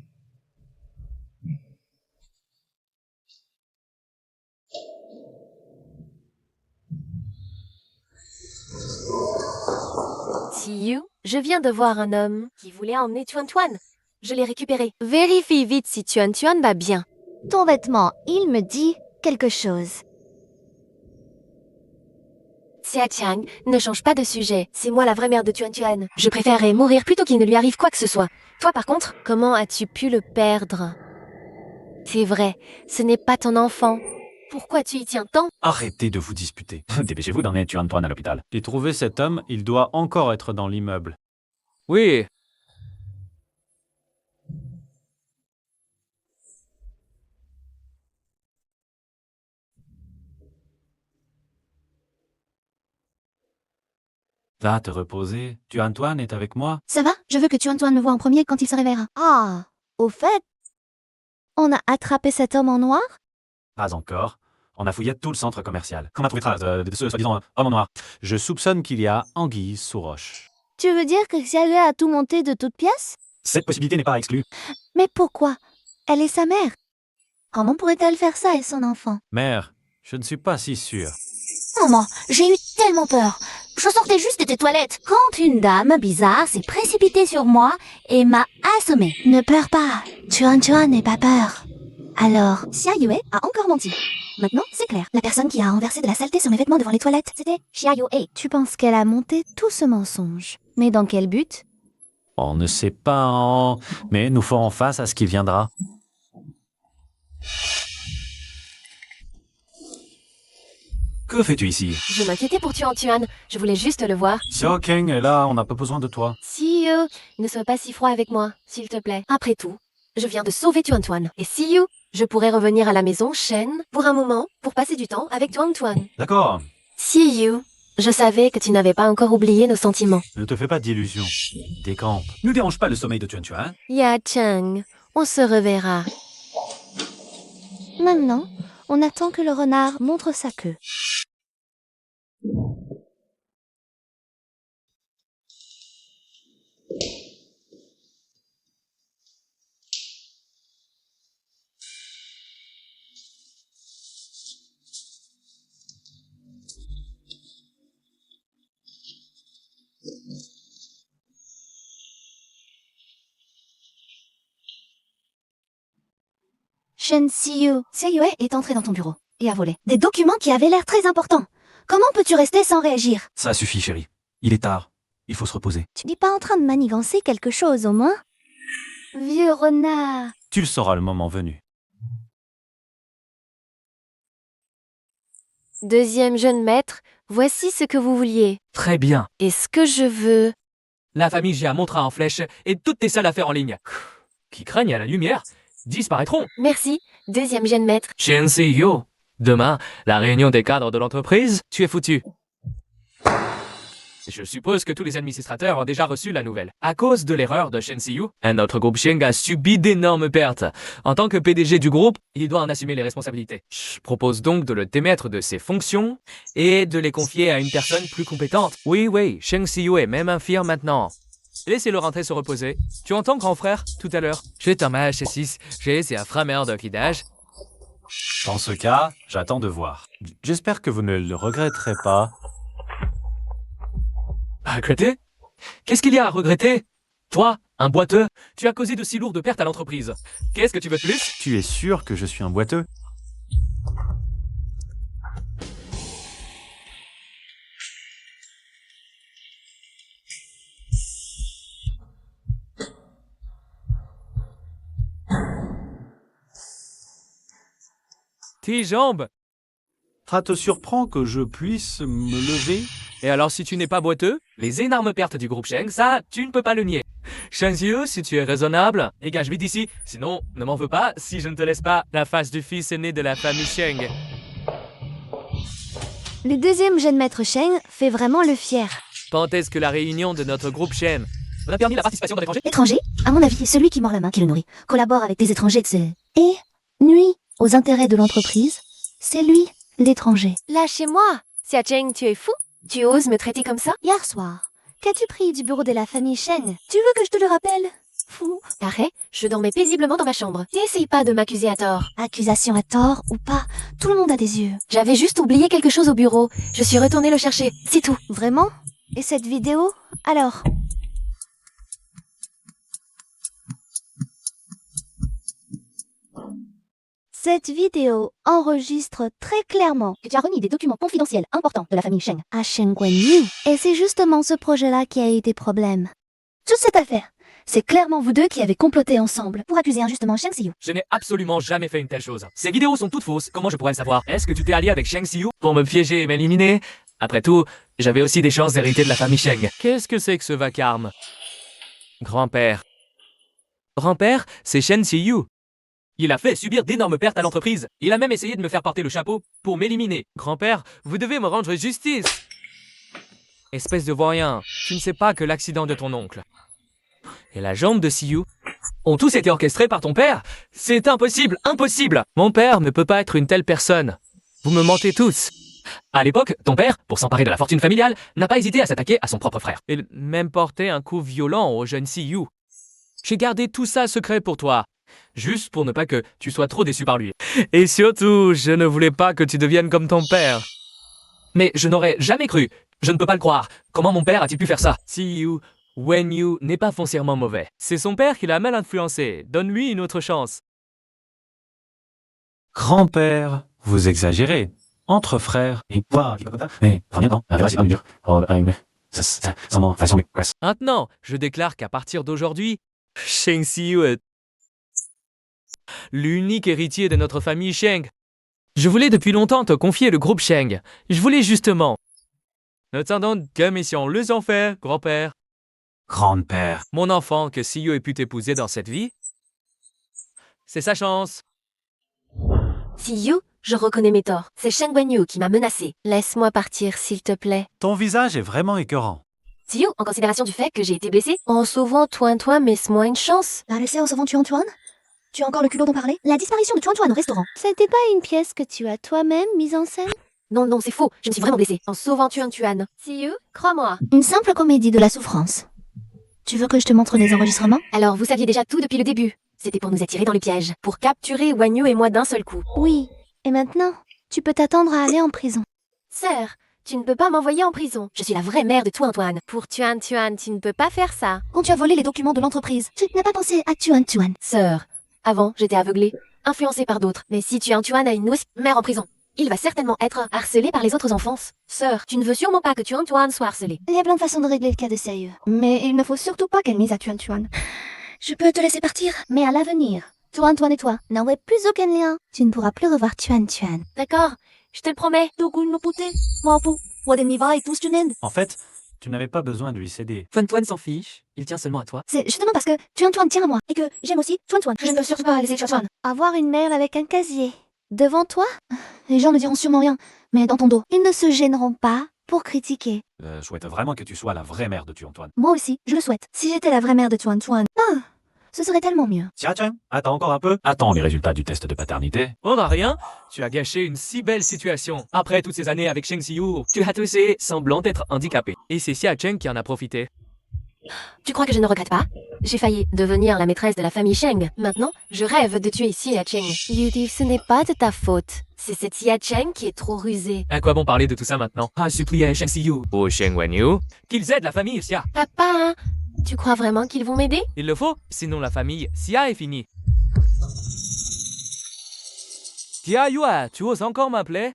Speaker 1: Tiu, je viens de voir un homme qui voulait emmener Tuan. Je l'ai récupéré. Vérifie vite si Tuan va bien.
Speaker 6: Ton vêtement, il me dit quelque chose.
Speaker 1: Xia Chang, ne change pas de sujet. C'est moi la vraie mère de Tuan. Je préférerais mourir plutôt qu'il ne lui arrive quoi que ce soit. Toi par contre, comment as-tu pu le perdre? C'est vrai, ce n'est pas ton enfant. Pourquoi tu y tiens tant?
Speaker 4: Arrêtez de vous disputer. Dépêchez-vous d'emmener Tuan à l'hôpital.
Speaker 5: J'ai trouvé cet homme, il doit encore être dans l'immeuble.
Speaker 3: Oui,
Speaker 4: Va te reposer. Tuan est avec moi.
Speaker 6: Ça va? Je veux que Tuan me voie en premier quand il se réveillera. Ah, au fait, on a attrapé cet homme en noir?
Speaker 4: Pas encore. On a fouillé tout le centre commercial. On a trouvé trace de ce soi-disant homme en noir.
Speaker 5: Je soupçonne qu'il y a anguille sous roche.
Speaker 6: Tu veux dire que Xiaoue a tout monté de toutes pièces?
Speaker 4: Cette possibilité n'est pas exclue.
Speaker 6: Mais pourquoi? Elle est sa mère. Comment pourrait-elle faire ça et son enfant?
Speaker 5: Mère, je ne suis pas si sûr.
Speaker 2: Maman, j'ai eu tellement peur. Je sortais juste des toilettes quand une dame bizarre s'est précipitée sur moi et m'a assommée.
Speaker 6: Ne pleure pas. Tuan n'aie pas peur. Alors, Xia Yue a encore menti. Maintenant, c'est clair. La personne qui a renversé de la saleté sur mes vêtements devant les toilettes, c'était Xia Yue. Tu penses qu'elle a monté tout ce mensonge. Mais dans quel but?
Speaker 4: On ne sait pas, mais nous ferons face à ce qui viendra. Que fais-tu ici?
Speaker 1: Je m'inquiétais pour Tuan. Je voulais juste le voir.
Speaker 4: Xiao Keng est là, on n'a pas besoin de toi.
Speaker 1: See you. Ne sois pas si froid avec moi, s'il te plaît. Après tout, je viens de sauver Tuan. Et see you. Je pourrais revenir à la maison, Shen, pour un moment, pour passer du temps avec Tuan.
Speaker 4: D'accord,
Speaker 1: See you. Je savais que tu n'avais pas encore oublié nos sentiments.
Speaker 4: ne te fais pas d'illusions. Décampe. Ne dérange pas le sommeil de Tuan.
Speaker 1: Ya Cheng, on se reverra.
Speaker 6: Maintenant, on attend que le renard montre sa queue. Shen Xiyu. Xia Yue est entrée dans ton bureau et a volé des documents qui avaient l'air très importants. Comment peux-tu rester sans réagir?
Speaker 4: Ça suffit, chérie. Il est tard. Il faut se reposer.
Speaker 6: Tu n'es pas en train de manigancer quelque chose, au moins? Vieux renard.
Speaker 4: Tu le sauras le moment venu.
Speaker 1: Deuxième jeune maître, voici ce que vous vouliez.
Speaker 3: Très bien.
Speaker 1: Et ce que je veux...
Speaker 3: La famille Jia montera en flèche et toutes tes sales affaires en ligne, qui craignent à la lumière, disparaîtront.
Speaker 1: Merci, deuxième jeune maître.
Speaker 3: Shen CEO. Demain, la réunion des cadres de l'entreprise, tu es foutu. Je suppose que tous les administrateurs ont déjà reçu la nouvelle. À cause de l'erreur de Shen CEO, notre groupe Sheng a subi d'énormes pertes. En tant que PDG du groupe, il doit en assumer les responsabilités. Je propose donc de le démettre de ses fonctions et de les confier à une personne plus compétente. Oui, Sheng CEO est même infirme maintenant. Laissez-le rentrer se reposer. Tu entends, grand frère, tout à l'heure? Je t'emmène chez 6, c'est un framer de kidage.
Speaker 4: Dans ce cas, j'attends de voir. J'espère que vous ne le regretterez pas.
Speaker 3: Regretter? Qu'est-ce qu'il y a à regretter? Toi, un boiteux, tu as causé de si lourdes pertes à l'entreprise. Qu'est-ce que tu veux de plus?
Speaker 4: Tu es sûr que je suis un boiteux?
Speaker 3: Tes jambes.
Speaker 5: Ça te surprend que je puisse me lever?
Speaker 3: Et alors si tu n'es pas boiteux, les énormes pertes du groupe Sheng, ça, tu ne peux pas le nier. Shen Xiu, si tu es raisonnable, dégage vite d'ici. Sinon, ne m'en veux pas si je ne te laisse pas la face du fils aîné de la famille Sheng.
Speaker 6: Le deuxième jeune maître Sheng fait vraiment le fier.
Speaker 3: Quand est-ce que la réunion de notre groupe Sheng on a permis la participation d'un étranger?
Speaker 6: Étranger? À mon avis, celui qui mord la main qui le nourrit, collabore avec des étrangers de ses... et nuit aux intérêts de l'entreprise, c'est lui, l'étranger.
Speaker 1: Lâchez-moi. Xia Cheng, tu es fou? Tu oses me traiter comme ça?
Speaker 6: Hier soir, qu'as-tu pris du bureau de la famille Sheng? Tu veux que je te le rappelle? Fou.
Speaker 1: Arrête, je dormais paisiblement dans ma chambre. N'essaye pas de m'accuser à tort.
Speaker 6: Accusation à tort ou pas, tout le monde a des yeux.
Speaker 1: J'avais juste oublié quelque chose au bureau. Je suis retournée le chercher, c'est tout.
Speaker 6: Vraiment? Et cette vidéo? Alors? Cette vidéo enregistre très clairement que tu as remis des documents confidentiels importants de la famille Sheng à Shen Guanyu. Et c'est justement ce projet-là qui a été problème. Toute cette affaire, c'est clairement vous deux qui avez comploté ensemble pour accuser injustement Sheng Xiu.
Speaker 3: Je n'ai absolument jamais fait une telle chose. Ces vidéos sont toutes fausses, comment je pourrais le savoir? Est-ce que tu t'es allié avec Sheng Xiu pour me piéger et m'éliminer? Après tout, j'avais aussi des chances d'hériter de la famille Sheng. Qu'est-ce que c'est que ce vacarme? Grand-père. Grand-père, c'est Shen Xiu. Il a fait subir d'énormes pertes à l'entreprise. Il a même essayé de me faire porter le chapeau pour m'éliminer. Grand-père, vous devez me rendre justice. Espèce de vaurien, tu ne sais pas que l'accident de ton oncle et la jambe de Xiu ont tous été orchestrés par ton père? C'est impossible, impossible. Mon père ne peut pas être une telle personne. Vous me mentez tous. À l'époque, ton père, pour s'emparer de la fortune familiale, n'a pas hésité à s'attaquer à son propre frère. Et même porter un coup violent au jeune Xiu. J'ai gardé tout ça secret pour toi. Juste pour ne pas que tu sois trop déçu par lui. Et surtout, je ne voulais pas que tu deviennes comme ton père. Mais je n'aurais jamais cru Je ne peux pas le croire. Comment mon père a-t-il pu faire ça? Siyu, Wenyu n'est pas foncièrement mauvais. C'est son père qui l'a mal influencé. Donne-lui une autre chance.
Speaker 4: Grand-père, vous exagérez. Entre frères. Et quoi? Mais, reviens dans. C'est pas dur.
Speaker 3: Maintenant, je déclare qu'à partir d'aujourd'hui, Sheng Siyu est l'unique héritier de notre famille Sheng. Je voulais depuis longtemps te confier le groupe Sheng. Je voulais justement. Ne t'en donne qu'à mission les enfers, grand-père.
Speaker 4: Grand-père.
Speaker 3: Mon enfant que Siyu ait pu t'épouser dans cette vie, c'est sa chance.
Speaker 1: Siyu, je reconnais mes torts. C'est Sheng Wenyu qui m'a menacé. Laisse-moi partir, s'il te plaît.
Speaker 5: Ton visage est vraiment écœurant.
Speaker 1: Siyu, en considération du fait que j'ai été blessée, en sauvant Tuan, laisse-moi une chance.
Speaker 6: La laissé en sauvant Tuan? Tu as encore le culot d'en parler? La disparition de Tuan au restaurant. C'était pas une pièce que tu as toi-même mise en scène?
Speaker 1: Non, c'est faux. Je me suis vraiment blessée. En sauvant Tuan. Siyu, crois-moi.
Speaker 6: Une simple comédie de la souffrance. Tu veux que je te montre les enregistrements?
Speaker 1: Alors, vous saviez déjà tout depuis le début. C'était pour nous attirer dans le piège. Pour capturer Wenyu et moi d'un seul coup.
Speaker 6: Oui. Et maintenant, tu peux t'attendre à aller en prison.
Speaker 1: Sœur, tu ne peux pas m'envoyer en prison. Je suis la vraie mère de Tuan. Pour Tuan, tu ne peux pas faire ça.
Speaker 6: Quand tu as volé les documents de l'entreprise, tu n'as pas pensé à Tuan.
Speaker 1: Sœur, avant, j'étais aveuglée, influencée par d'autres. Mais si Tuan a une mère en prison, il va certainement être harcelé par les autres enfants. Sœur, tu ne veux sûrement pas que Tuan soit harcelé.
Speaker 6: Il y a plein de façons de régler le cas de sérieux. Mais il ne faut surtout pas qu'elle mise à Tuan. Je peux te laisser partir, mais à l'avenir, Tuan et toi n'aurez plus aucun lien. Tu ne pourras plus revoir Tuan.
Speaker 1: D'accord, je te le promets.
Speaker 5: En fait, tu n'avais pas besoin de lui céder.
Speaker 3: Tuan s'en fiche. Il tient seulement à toi.
Speaker 6: C'est justement parce que Tuan tient à moi et que j'aime aussi Tuan. Je ne peux surtout pas laisser Tuan. Avoir une mère avec un casier devant toi, les gens ne diront sûrement rien, mais dans ton dos, ils ne se gêneront pas pour critiquer.
Speaker 4: Je souhaite vraiment que tu sois la vraie mère de Tuan.
Speaker 6: Moi aussi, je le souhaite. Si j'étais la vraie mère de Tuan, ce serait tellement mieux.
Speaker 4: Tiens, attends encore un peu. Attends les résultats du test de paternité.
Speaker 3: On n'a rien. Tu as gâché une si belle situation. Après toutes ces années avec Sheng Siyu, tu as toussé semblant d'être handicapé. Et c'est Xia Cheng qui en a profité.
Speaker 1: Tu crois que je ne regrette pas? J'ai failli devenir la maîtresse de la famille Sheng. Maintenant, je rêve de tuer Xia Cheng. Yudi, ce n'est pas de ta faute. C'est cette Xia Cheng qui est trop rusée.
Speaker 3: À quoi bon parler de tout ça maintenant? Ah, supplier Sheng Siyu ou Sheng Wenyu qu'ils aident la famille Xia.
Speaker 1: Papa, tu crois vraiment qu'ils vont m'aider?
Speaker 3: Il le faut, sinon la famille Xia est finie. Xia Yua, tu oses encore m'appeler?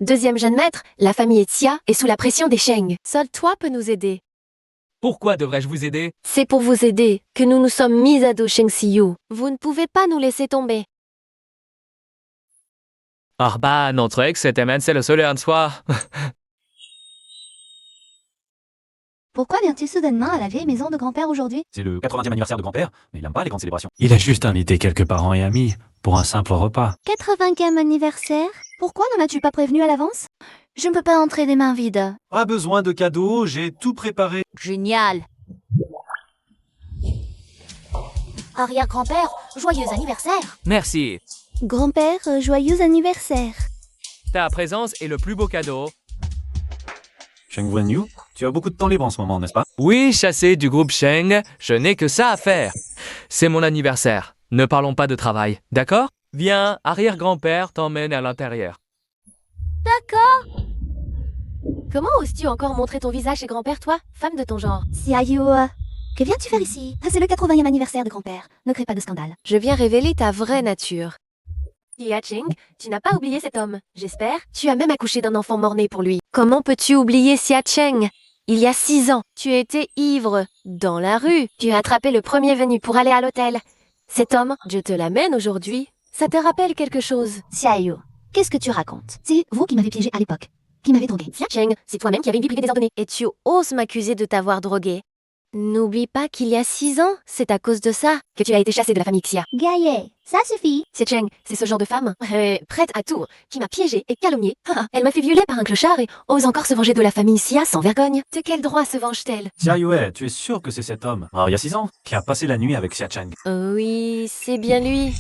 Speaker 1: Deuxième jeune maître, la famille Xia est sous la pression des Sheng. Seul toi peux nous aider.
Speaker 3: Pourquoi devrais-je vous aider?
Speaker 1: C'est pour vous aider que nous nous sommes mis à dos Sheng Siyu. Vous ne pouvez pas nous laisser tomber.
Speaker 3: Ah bah, notre ex était c'est le seul en soi.
Speaker 6: Pourquoi viens-tu soudainement à la vieille maison de grand-père aujourd'hui?
Speaker 4: C'est le 80e anniversaire de grand-père, mais il n'aime pas les grandes célébrations. Il a juste invité quelques parents et amis pour un simple repas.
Speaker 6: 80e anniversaire? Pourquoi ne m'as-tu pas prévenu à l'avance? Je ne peux pas entrer des mains vides.
Speaker 5: Pas besoin de cadeaux, j'ai tout préparé.
Speaker 2: Génial.
Speaker 6: Arrière-grand-père, joyeux anniversaire.
Speaker 3: Merci.
Speaker 6: Grand-père, joyeux anniversaire.
Speaker 3: Ta présence est le plus beau cadeau.
Speaker 4: Sheng Wenyu, tu as beaucoup de temps libre en ce moment, n'est-ce pas?
Speaker 3: Oui, chassé du groupe Sheng, je n'ai que ça à faire. C'est mon anniversaire. Ne parlons pas de travail, d'accord? Viens, arrière-grand-père t'emmène à l'intérieur.
Speaker 1: Comment oses-tu encore montrer ton visage chez grand-père, toi, femme de ton genre?
Speaker 6: Siayu, que viens-tu faire ici? C'est le 80e anniversaire de grand-père. Ne crée pas de scandale.
Speaker 1: Je viens révéler ta vraie nature. Xia Cheng, tu n'as pas oublié cet homme, j'espère. Tu as même accouché d'un enfant mort-né pour lui. Comment peux-tu oublier Xia Cheng? Il y a 6 ans, tu étais ivre, dans la rue. Tu as attrapé le premier venu pour aller à l'hôtel. Cet homme, je te l'amène aujourd'hui. Ça te rappelle quelque chose?
Speaker 6: Siayu, qu'est-ce que tu racontes? C'est vous qui m'avez piégé à l'époque, qui m'avez drogué.
Speaker 1: Xia Cheng, c'est toi-même qui avais une vie privée désordonnée. Et tu oses m'accuser de t'avoir drogué. N'oublie pas qu'il y a 6 ans, c'est à cause de ça que tu as été chassée de la famille Xia.
Speaker 6: Gaillé, ça suffit.
Speaker 1: Xia Cheng, c'est ce genre de femme, prête à tout, qui m'a piégée et calomniée. Elle m'a fait violer par un clochard et ose encore se venger de la famille Xia sans vergogne. De quel droit se venge-t-elle?
Speaker 4: Xia Yue, tu es sûr que c'est cet homme, il y a 6 ans, qui a passé la nuit avec Xia Cheng?
Speaker 1: Oui, c'est bien lui.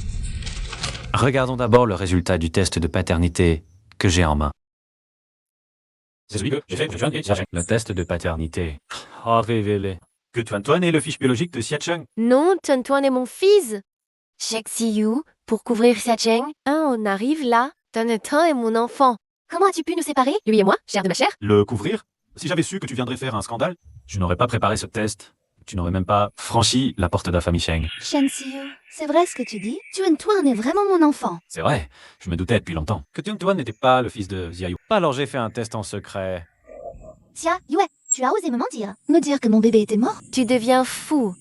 Speaker 4: Regardons d'abord le résultat du test de paternité que j'ai en main. C'est celui que j'ai fait avec Tuan et Xia Cheng. Le test de paternité. Révélé. Que Tuan est le fiche biologique de Xia Cheng.
Speaker 1: Non, Tuan est mon fils. Sheng Siyu, pour couvrir Xia Cheng, on arrive là. Tuan est mon enfant. Comment as-tu pu nous séparer, lui et moi, chair de ma chair?
Speaker 4: Le couvrir? Si j'avais su que tu viendrais faire un scandale, je n'aurais pas préparé ce test. Tu n'aurais même pas franchi la porte de la famille Sheng.
Speaker 6: Shen Siyu, c'est vrai ce que tu dis? Tuan est vraiment mon enfant.
Speaker 4: C'est vrai, je me doutais depuis longtemps que Tuan n'était pas le fils de Xiaoyu. Alors j'ai fait un test en secret.
Speaker 6: Tia, Yue, tu as osé me mentir. Me dire que mon bébé était mort?
Speaker 1: Tu deviens fou.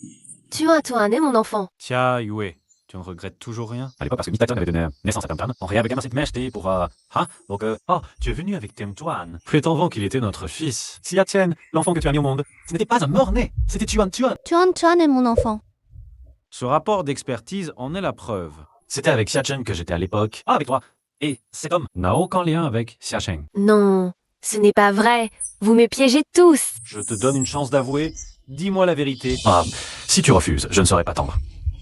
Speaker 1: Tuan est mon enfant.
Speaker 5: Tia Yue, tu ne regrettes toujours rien?
Speaker 4: À l'époque, parce que Mitaton avait donné naissance à Tuan, on avait commencé de m'acheter pour... donc, oh, tu es venu avec Tuan. Prétendant qu'il était notre fils. Xia Chen, l'enfant que tu as mis au monde, ce n'était pas un mort-né, c'était Tuan.
Speaker 6: Tuan est mon enfant.
Speaker 5: Ce rapport d'expertise en est la preuve.
Speaker 4: C'était avec Xia Chen que j'étais à l'époque. Ah, avec toi. Et cet homme n'a aucun lien avec Xia Sheng.
Speaker 1: Non, ce n'est pas vrai. Vous me piégez tous.
Speaker 5: Je te donne une chance d'avouer. Dis-moi la vérité.
Speaker 4: Ah, si tu refuses, je ne serai pas tendre.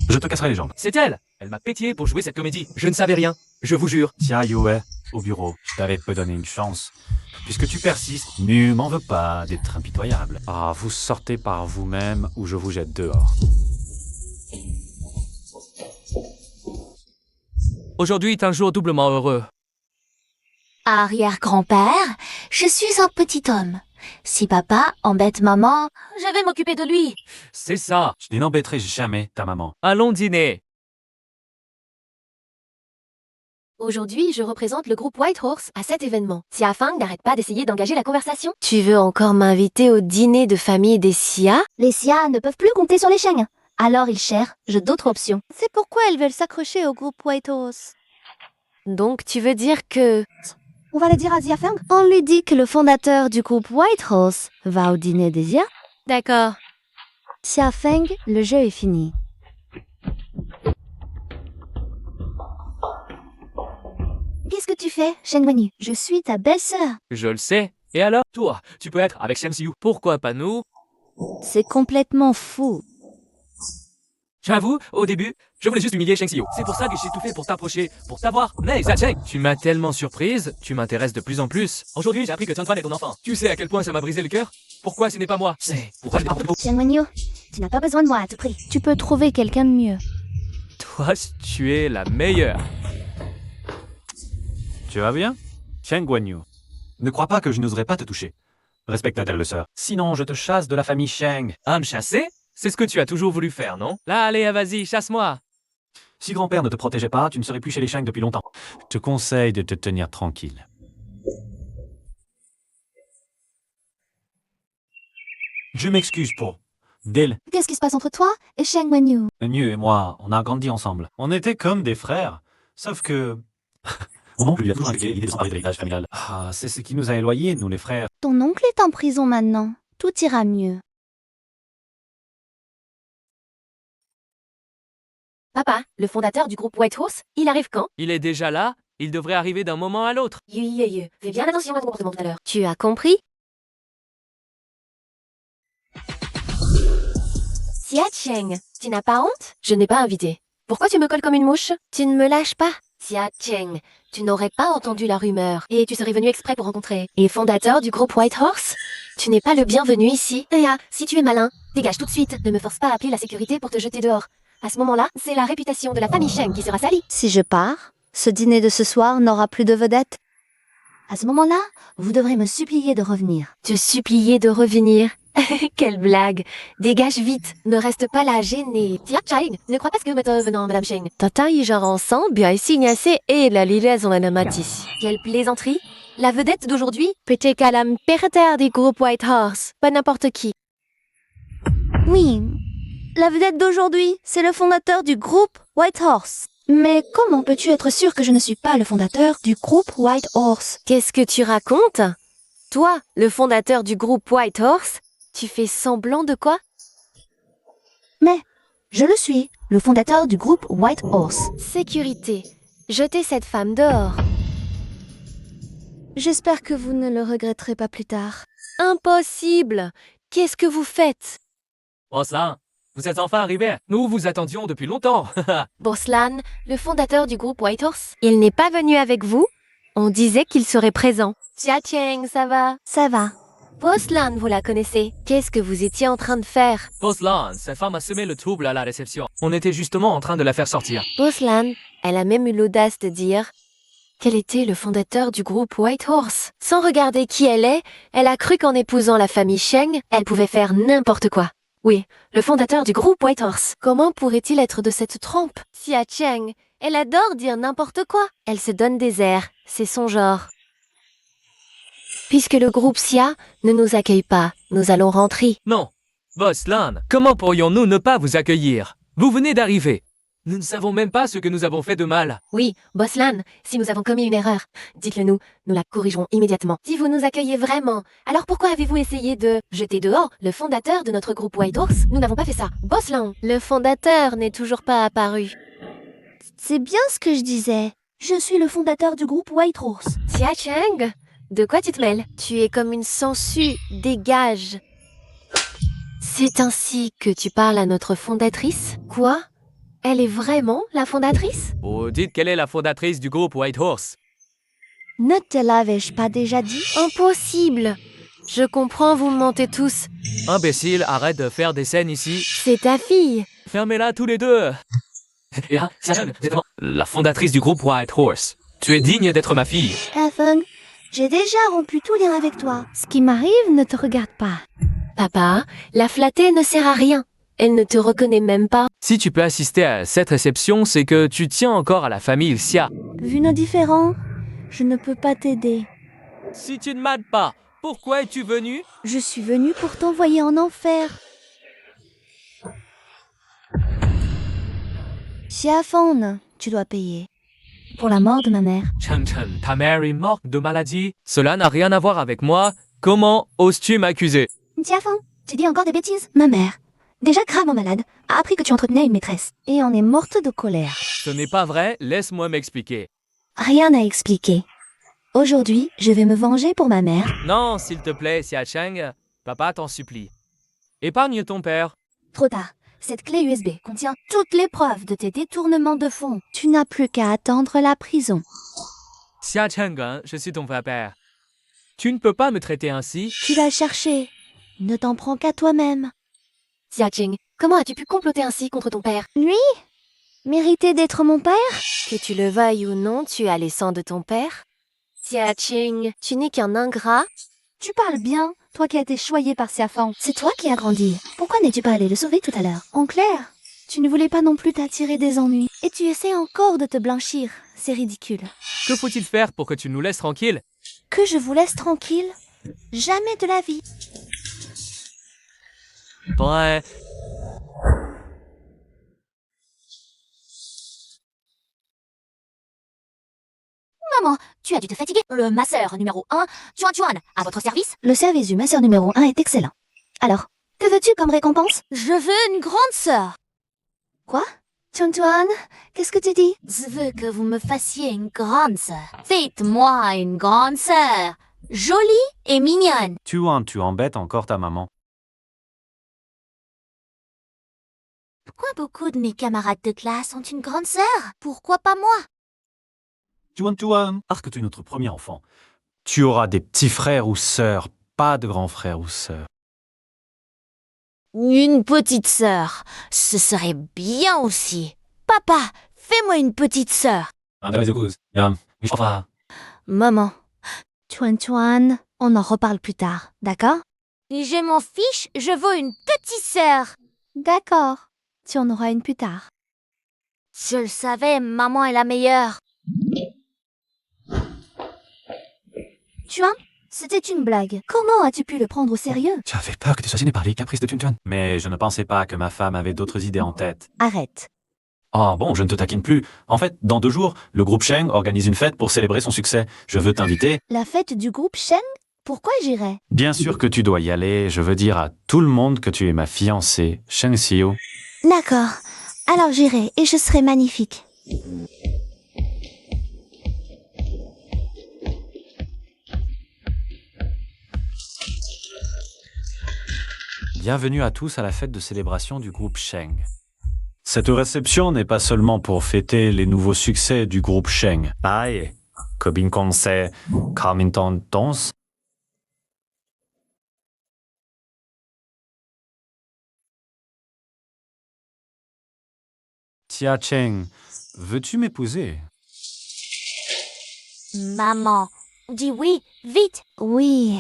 Speaker 4: Je te casserai les jambes.
Speaker 3: C'est elle. Elle m'a pétié pour jouer cette comédie. Je ne savais rien. Je vous jure.
Speaker 4: Tia Yue, au bureau, je t'avais peu donné une chance. Puisque tu persistes, ne m'en veux pas d'être impitoyable.
Speaker 5: Ah, vous sortez par vous-même ou je vous jette dehors.
Speaker 3: Aujourd'hui est un jour doublement heureux.
Speaker 2: Arrière-grand-père, je suis un petit homme. Si papa embête maman, je vais m'occuper de lui.
Speaker 3: C'est ça.
Speaker 4: Je n'embêterai jamais ta maman.
Speaker 3: Allons dîner.
Speaker 1: Aujourd'hui, je représente le groupe White Horse à cet événement. Xia Feng n'arrête pas d'essayer d'engager la conversation. Tu veux encore m'inviter au dîner de famille des Xia?
Speaker 6: Les Xia ne peuvent plus compter sur les Sheng. Alors ils cherchent d'autres options. C'est pourquoi elles veulent s'accrocher au groupe White Horse.
Speaker 1: Donc tu veux dire que...
Speaker 6: On va le dire à Xia Feng? On lui dit que le fondateur du groupe White Horse va au dîner des Xia.
Speaker 1: D'accord.
Speaker 6: Xia Feng, le jeu est fini. Qu'est-ce que tu fais, Shen Wenyu? Je suis ta belle-sœur.
Speaker 3: Je le sais. Et alors? Toi, tu peux être avec Shen Siyu. Pourquoi pas nous?
Speaker 6: C'est complètement fou.
Speaker 3: J'avoue, au début, je voulais juste humilier Sheng Siyu. C'est pour ça que j'ai tout fait pour t'approcher, pour t'avoir. Mais Xia Cheng, tu m'as tellement surprise, tu m'intéresses de plus en plus. Aujourd'hui, j'ai appris que Tuan est ton enfant. Tu sais à quel point ça m'a brisé le cœur? Pourquoi ce n'est pas moi? C'est pourquoi je l'ai pas.
Speaker 6: Shen Wenyu, tu n'as pas besoin de moi à tout prix. Tu peux trouver quelqu'un de mieux.
Speaker 3: Toi, tu es la meilleure.
Speaker 5: Tu vas bien? Sheng Guanyu.
Speaker 4: Ne crois pas que je n'oserais pas te toucher. Respecte ta belle sœur. Sinon, je te chasse de la famille Sheng.
Speaker 3: À me chasser? C'est ce que tu as toujours voulu faire, non? Là, allez, vas-y, chasse-moi.
Speaker 4: Si grand-père ne te protégeait pas, tu ne serais plus chez les Sheng depuis longtemps.
Speaker 5: Je te conseille de te tenir tranquille.
Speaker 4: Je m'excuse pour... Dale,
Speaker 6: Qu'est-ce qui se passe entre toi et Shen Wenyu?
Speaker 4: Mieux et moi, on a grandi ensemble.
Speaker 5: On était comme des frères, sauf que...
Speaker 4: Mon oncle lui a toujours indiqué l'idée de s'emparer de l'héritage familial.
Speaker 5: Ah, c'est ce qui nous a éloignés, nous les frères.
Speaker 6: Ton oncle est en prison maintenant. Tout ira mieux.
Speaker 1: Papa, le fondateur du groupe White Horse, il arrive quand?
Speaker 3: Il est déjà là, il devrait arriver d'un moment à l'autre.
Speaker 1: Fais bien attention à ton comportement tout à l'heure. Tu as compris? Xia Cheng, tu n'as pas honte? Je n'ai pas invité. Pourquoi tu me colles comme une mouche? Tu ne me lâches pas. Xia Cheng, tu n'aurais pas entendu la rumeur et tu serais venu exprès pour rencontrer. Et fondateur du groupe White Horse? Tu n'es pas le bienvenu ici. Si tu es malin, dégage tout de suite. Ne me force pas à appeler la sécurité pour te jeter dehors. À ce moment-là, c'est la réputation de la famille Sheng qui sera salie.
Speaker 6: Si je pars, ce dîner de ce soir n'aura plus de vedette. À ce moment-là, vous devrez me supplier de revenir.
Speaker 1: Te supplier de revenir. Quelle blague. Dégage vite. Ne reste pas là gêné. Tia Cheng, ne crois pas ce que venant Madame Sheng. Tata y genre ensemble, bien signassé et la lilaise en mati. Quelle plaisanterie. La vedette d'aujourd'hui, peut-être qu'à la père des groupes White Horse. Pas n'importe qui.
Speaker 6: Oui, la vedette d'aujourd'hui, c'est le fondateur du groupe White Horse. Mais comment peux-tu être sûr que je ne suis pas le fondateur du groupe White Horse?
Speaker 1: Qu'est-ce que tu racontes? Toi, le fondateur du groupe White Horse, tu fais semblant de quoi?
Speaker 6: Mais je le suis, le fondateur du groupe White Horse.
Speaker 1: Sécurité. Jetez cette femme dehors.
Speaker 6: J'espère que vous ne le regretterez pas plus tard.
Speaker 1: Impossible. Qu'est-ce que vous faites?
Speaker 3: Boslan, vous êtes enfin arrivé. Nous vous attendions depuis longtemps.
Speaker 1: Boslan, le fondateur du groupe White Horse, il n'est pas venu avec vous? On disait qu'il serait présent. Xia Cheng, ça va?
Speaker 6: Ça va.
Speaker 1: Boslan, vous la connaissez. Qu'est-ce que vous étiez en train de faire?
Speaker 3: Boslan, cette femme a semé le trouble à la réception. On était justement en train de la faire sortir.
Speaker 1: Boslan, elle a même eu l'audace de dire Quel était le fondateur du groupe White Horse? Sans regarder qui elle est, elle a cru qu'en épousant la famille Sheng, elle pouvait faire n'importe quoi. Oui, le fondateur du groupe White Horse. Comment pourrait-il être de cette trempe? Xia Cheng, elle adore dire n'importe quoi. Elle se donne des airs, c'est son genre. Puisque le groupe Xia ne nous accueille pas, nous allons rentrer.
Speaker 3: Non. Boss Lan, comment pourrions-nous ne pas vous accueillir? Vous venez d'arriver. Nous ne savons même pas ce que nous avons fait de mal.
Speaker 1: Oui, Boss Lan, si nous avons commis une erreur, dites-le nous, nous la corrigerons immédiatement. Si vous nous accueillez vraiment, alors pourquoi avez-vous essayé de jeter dehors le fondateur de notre groupe White Horse? Nous n'avons pas fait ça. Boss Lan, le fondateur n'est toujours pas apparu.
Speaker 6: C'est bien ce que je disais. Je suis le fondateur du groupe White Horse.
Speaker 1: Xia Cheng, de quoi tu te mêles? Tu es comme une sangsue, dégage. C'est ainsi que tu parles à notre fondatrice? Quoi? Elle est vraiment la fondatrice?
Speaker 3: Oh, dites quelle est la fondatrice du groupe White Horse.
Speaker 6: Ne te l'avais-je pas déjà dit?
Speaker 1: Impossible! Je comprends, vous me mentez tous.
Speaker 3: Imbécile, arrête de faire des scènes ici.
Speaker 1: C'est ta fille.
Speaker 3: Fermez-la tous les deux. Et là, la fondatrice du groupe White Horse. Tu es digne d'être ma fille.
Speaker 6: Ethan, j'ai déjà rompu tout lien avec toi. Ce qui m'arrive ne te regarde pas.
Speaker 1: Papa, la flatter ne sert à rien. Elle ne te reconnaît même pas.
Speaker 3: Si tu peux assister à cette réception, c'est que tu tiens encore à la famille Xia.
Speaker 6: Vu nos différends, je ne peux pas t'aider.
Speaker 3: Si tu ne m'aides pas, pourquoi es-tu venu?
Speaker 6: Je suis venue pour t'envoyer en enfer. Xia Feng, tu dois payer. Pour la mort de ma mère.
Speaker 3: Chen Chen, ta mère est morte de maladie. Cela n'a rien à voir avec moi. Comment oses-tu m'accuser?
Speaker 6: Xia Feng, tu dis encore des bêtises? Ma mère, déjà gravement malade, a appris que tu entretenais une maîtresse. Et en est morte de colère.
Speaker 3: Ce n'est pas vrai, laisse-moi m'expliquer.
Speaker 6: Rien à expliquer. Aujourd'hui, je vais me venger pour ma mère.
Speaker 3: Non, s'il te plaît, Xia Cheng, papa t'en supplie. Épargne ton père.
Speaker 6: Trop tard. Cette clé USB contient toutes les preuves de tes détournements de fonds. Tu n'as plus qu'à attendre la prison.
Speaker 3: Xia Cheng, je suis ton vrai père. Tu ne peux pas me traiter ainsi.
Speaker 6: Tu l'as cherché. Ne t'en prends qu'à toi-même.
Speaker 1: Xia Cheng, comment as-tu pu comploter ainsi contre ton père?
Speaker 6: Lui? Mériter d'être mon père?
Speaker 1: Que tu le veuilles ou non, tu as les sangs de ton père. Xia Cheng, tu n'es qu'un ingrat.
Speaker 6: Tu parles bien, toi qui as été choyé par Xia Feng. C'est toi qui as grandi. Pourquoi n'es-tu pas allé le sauver tout à l'heure? En clair, tu ne voulais pas non plus t'attirer des ennuis. Et tu essaies encore de te blanchir. C'est ridicule.
Speaker 3: Que faut-il faire pour que tu nous laisses tranquilles?
Speaker 6: Que je vous laisse tranquille? Jamais de la vie.
Speaker 3: Ouais.
Speaker 2: Maman, tu as dû te fatiguer. Le masseur numéro 1, Chuan Chuan, à votre service.
Speaker 6: Le service du masseur numéro 1 est excellent. Alors, que veux-tu comme récompense?
Speaker 2: Je veux une grande sœur.
Speaker 6: Quoi? Chuan Chuan, qu'est-ce que tu dis?
Speaker 2: Je veux que vous me fassiez une grande sœur. Faites-moi une grande sœur. Jolie et mignonne.
Speaker 4: Tu embêtes encore ta maman.
Speaker 2: Pourquoi beaucoup de mes camarades de classe ont une grande sœur? Pourquoi pas moi?
Speaker 4: Tuan, parce que tu es notre premier enfant. Tu auras des petits frères ou sœurs, pas de grands frères ou sœurs.
Speaker 2: Une petite sœur, ce serait bien aussi. Papa, fais-moi une petite sœur.
Speaker 6: Maman. Chuan Chuan, on en reparle plus tard, d'accord?
Speaker 2: Je m'en fiche, je veux une petite sœur.
Speaker 6: D'accord. Tu en auras une plus tard.
Speaker 2: Je le savais, maman est la meilleure.
Speaker 6: Chuan, c'était une blague. Comment as-tu pu le prendre au sérieux?
Speaker 4: J'avais peur que tu sois gêné par les caprices de Tuan. Mais je ne pensais pas que ma femme avait d'autres idées en tête.
Speaker 6: Arrête.
Speaker 4: Ah bon, je ne te taquine plus. En fait, dans 2 jours, le groupe Sheng organise une fête pour célébrer son succès. Je veux t'inviter.
Speaker 6: La fête du groupe Sheng? Pourquoi j'irais?
Speaker 4: Bien sûr que tu dois y aller. Je veux dire à tout le monde que tu es ma fiancée, Sheng Xiu.
Speaker 6: D'accord. Alors j'irai et je serai magnifique.
Speaker 4: Bienvenue à tous à la fête de célébration du groupe Sheng. Cette réception n'est pas seulement pour fêter les nouveaux succès du groupe Sheng. Aïe, Kobin Konsei, Carminton Dons. Xia Cheng, veux-tu m'épouser?
Speaker 2: Maman, dis oui, vite.
Speaker 6: Oui,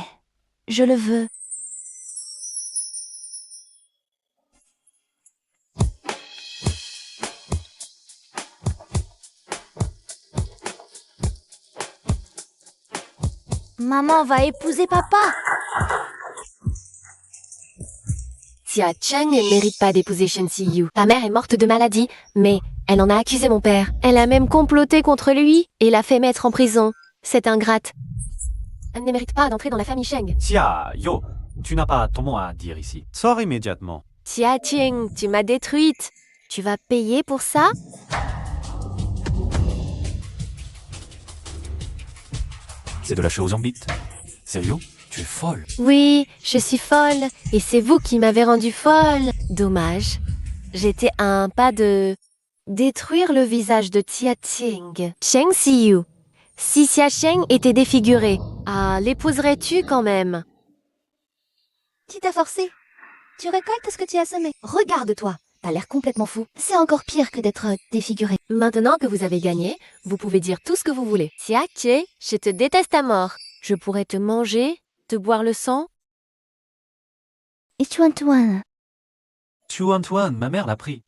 Speaker 6: je le veux.
Speaker 2: Maman va épouser papa.
Speaker 1: Xia Cheng ne mérite pas d'épouser Shen Siyu. Ta mère est morte de maladie, mais elle en a accusé mon père. Elle a même comploté contre lui et l'a fait mettre en prison. Cette ingrate. Elle ne mérite pas d'entrer dans la famille Sheng.
Speaker 4: Xia, Yo, tu n'as pas ton mot à dire ici.
Speaker 5: Sors immédiatement.
Speaker 1: Xia Cheng, tu m'as détruite. Tu vas payer pour ça?
Speaker 4: C'est de la chose en bite. Sérieux? Tu es folle.
Speaker 1: Oui, je suis folle. Et c'est vous qui m'avez rendue folle. Dommage. J'étais à un pas de détruire le visage de Xia Cheng. Cheng Siyu. Si Xia Cheng était défigurée, l'épouserais-tu quand même?
Speaker 6: Qui t'a forcé? Tu récoltes ce que tu as semé. Regarde-toi. T'as l'air complètement fou. C'est encore pire que d'être défiguré.
Speaker 1: Maintenant que vous avez gagné, vous pouvez dire tout ce que vous voulez. Xia Che, je te déteste à mort. Je pourrais te manger, te boire le sang.
Speaker 6: Et Tuan,
Speaker 4: Antoine, ma mère l'a pris.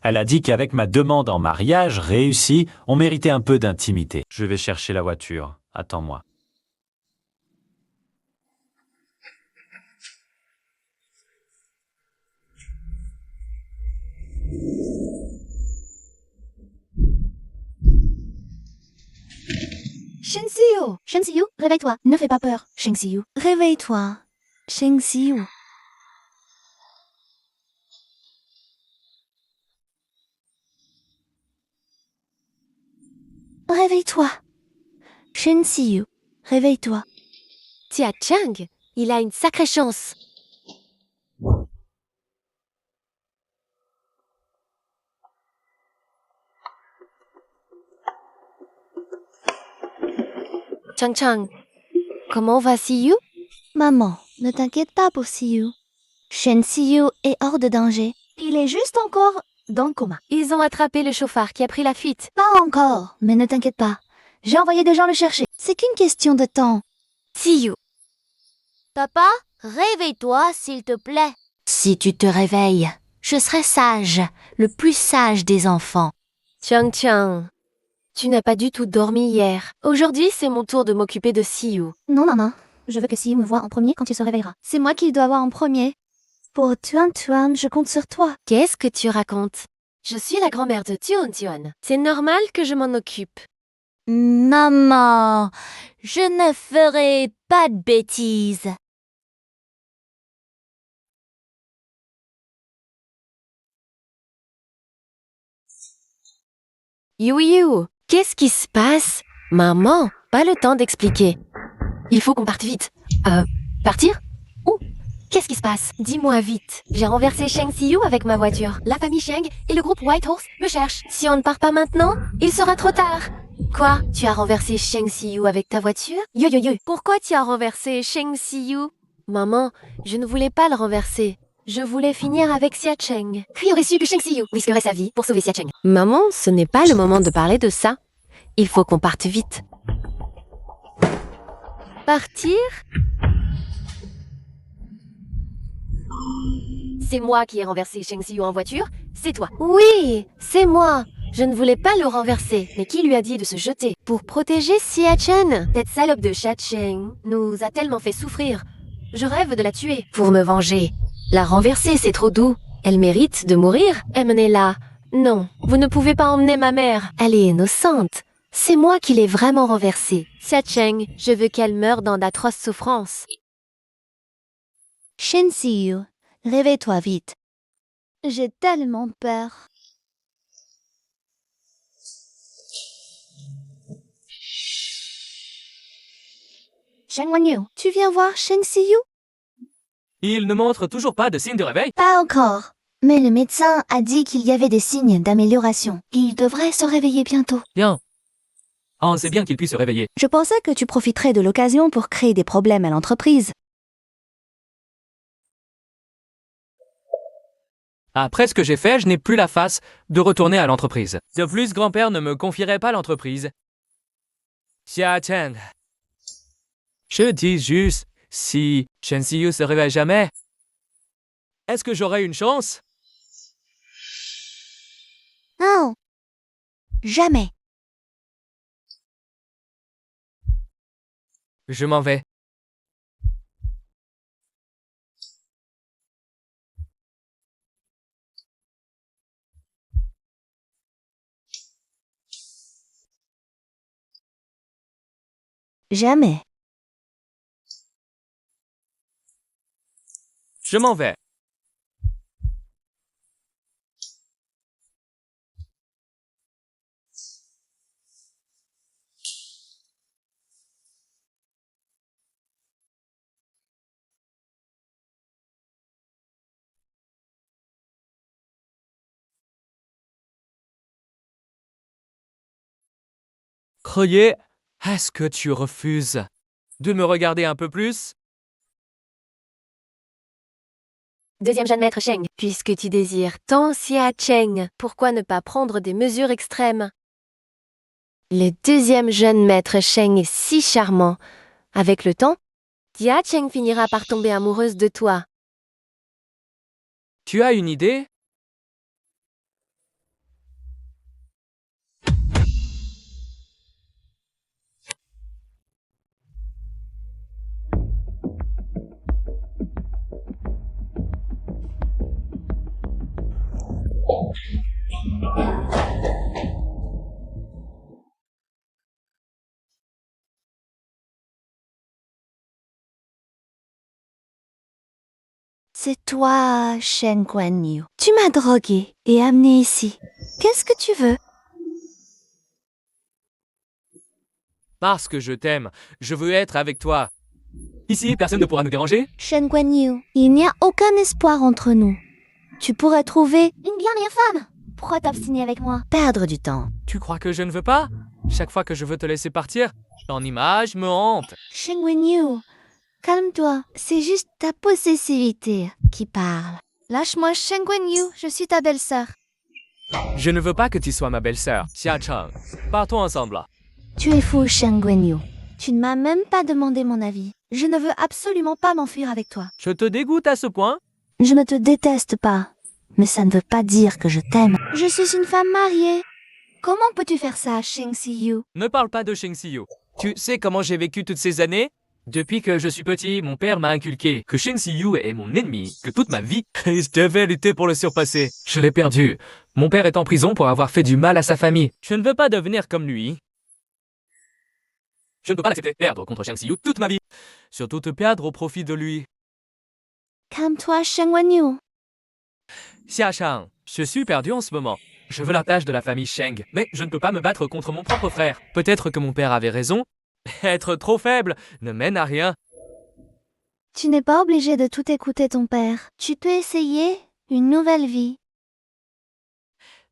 Speaker 4: Elle a dit qu'avec ma demande en mariage réussie, on méritait un peu d'intimité. Je vais chercher la voiture. Attends-moi.
Speaker 6: Shen Siyu, réveille-toi. Ne fais pas peur, Shen Siyu. Réveille-toi, Shen Siyu. Réveille-toi. Shen Siyu, réveille-toi.
Speaker 1: Xia Cheng, il a une sacrée chance. Chang Chang, comment va Siyu?
Speaker 6: Maman, ne t'inquiète pas pour Siyu. Shen Siyu est hors de danger. Il est juste encore dans le coma.
Speaker 1: Ils ont attrapé le chauffard qui a pris la fuite.
Speaker 6: Pas encore, mais ne t'inquiète pas. J'ai envoyé des gens le chercher. C'est qu'une question de temps.
Speaker 1: Siyu.
Speaker 2: Papa, réveille-toi, s'il te plaît.
Speaker 6: Si tu te réveilles, je serai sage, le plus sage des enfants.
Speaker 1: Chang Chang, tu n'as pas du tout dormi hier. Aujourd'hui, c'est mon tour de m'occuper de Siyu.
Speaker 6: Non, maman. Je veux que Siyu me voie en premier quand tu se réveilleras. C'est moi qui dois voir en premier. Pour Tuan, je compte sur toi.
Speaker 1: Qu'est-ce que tu racontes? Je suis la grand-mère de Tuan. C'est normal que je m'en occupe.
Speaker 2: Maman, je ne ferai pas de bêtises.
Speaker 1: Yu, qu'est-ce qui se passe? Maman, pas le temps d'expliquer. Il faut qu'on parte vite. Partir? Où? Qu'est-ce qui se passe? Dis-moi vite. J'ai renversé Sheng Siyu avec ma voiture. La famille Sheng et le groupe White Horse me cherchent. Si on ne part pas maintenant, il sera trop tard. Quoi? Tu as renversé Sheng Siyu avec ta voiture? Yo. Pourquoi tu as renversé Sheng Siyu? Maman, je ne voulais pas le renverser. Je voulais finir avec Xia Cheng. Qui aurait su que Sheng Siyu risquerait sa vie pour sauver Xia Cheng? Maman, ce n'est pas le moment de parler de ça. Il faut qu'on parte vite. Partir? C'est moi qui ai renversé Sheng Siyu en voiture, c'est toi. Oui, c'est moi. Je ne voulais pas le renverser, mais qui lui a dit de se jeter? Pour protéger Xia Chen. Cette salope de Xia Cheng nous a tellement fait souffrir. Je rêve de la tuer. Pour me venger. La renverser, c'est trop doux. Elle mérite de mourir. Emmenez-la. Non, vous ne pouvez pas emmener ma mère. Elle est innocente. C'est moi qui l'ai vraiment renversée. Xia Cheng, je veux qu'elle meure dans d'atroces souffrances.
Speaker 6: Shen Siyu, réveille-toi vite. J'ai tellement peur. Shen Wanyu, tu viens voir Shen Siyu?
Speaker 3: Il ne montre toujours pas de signe de réveil?
Speaker 6: Pas encore. Mais le médecin a dit qu'il y avait des signes d'amélioration. Il devrait se réveiller bientôt.
Speaker 3: Bien. Oh, c'est bien qu'il puisse se réveiller.
Speaker 6: Je pensais que tu profiterais de l'occasion pour créer des problèmes à l'entreprise.
Speaker 3: Après ce que j'ai fait, je n'ai plus la face de retourner à l'entreprise. De plus, grand-père ne me confierait pas l'entreprise. Xia Cheng. Je dis juste, si Chen Xiyu se réveille jamais, est-ce que j'aurai une chance?
Speaker 2: Non. Jamais.
Speaker 3: Je m'en vais.
Speaker 6: Jamais.
Speaker 3: Je m'en vais. Croyez, est-ce que tu refuses de me regarder un peu plus?
Speaker 1: Deuxième jeune maître Sheng. Puisque tu désires tant Xia Cheng, pourquoi ne pas prendre des mesures extrêmes? Le deuxième jeune maître Sheng est si charmant. Avec le temps, Xia Cheng finira par tomber amoureuse de toi.
Speaker 3: Tu as une idée?
Speaker 6: C'est toi, Shen Guanyu. Tu m'as drogué et amené ici. Qu'est-ce que tu veux?
Speaker 3: Parce que je t'aime, je veux être avec toi. Ici, personne ne pourra nous déranger?
Speaker 6: Shen Guanyu, il n'y a aucun espoir entre nous. Tu pourrais trouver
Speaker 2: Une bien meilleure femme. Pourquoi t'obstiner avec moi?
Speaker 6: perdre du temps.
Speaker 3: Tu crois que je ne veux pas? Chaque fois que je veux te laisser partir, ton image me hante.
Speaker 6: Shen Guanyu, calme-toi. C'est juste ta possessivité qui parle.
Speaker 2: Lâche-moi, Shen Guanyu, je suis ta belle-sœur.
Speaker 3: Je ne veux pas que tu sois ma belle-sœur, Xia Cheng. Partons ensemble.
Speaker 6: Tu es fou, Shen Guanyu. Tu ne m'as même pas demandé mon avis. Je ne veux absolument pas m'enfuir avec toi.
Speaker 3: Je te dégoûte à ce point?
Speaker 6: Je ne te déteste pas, mais ça ne veut pas dire que je t'aime. Je suis une femme mariée. Comment peux-tu faire ça, Sheng Xiyu?
Speaker 3: Ne parle pas de Sheng Xiyu. Tu sais comment j'ai vécu toutes ces années? Depuis que je suis petit, mon père m'a inculqué que Sheng Xiyu est mon ennemi, que toute ma vie, je devais lutter pour le surpasser. Je l'ai perdu. Mon père est en prison pour avoir fait du mal à sa famille. Je ne veux pas devenir comme lui. Je ne peux pas l'accepter. Perdre contre Sheng Xiyu toute ma vie. Surtout te perdre au profit de lui.
Speaker 6: Calme-toi, Shen Guanyu.
Speaker 3: Xia Shang, je suis perdu en ce moment. Je veux la tâche de la famille Sheng, mais je ne peux pas me battre contre mon propre frère. Peut-être que mon père avait raison. Être trop faible ne mène à rien.
Speaker 6: Tu n'es pas obligé de tout écouter ton père. Tu peux essayer une nouvelle vie.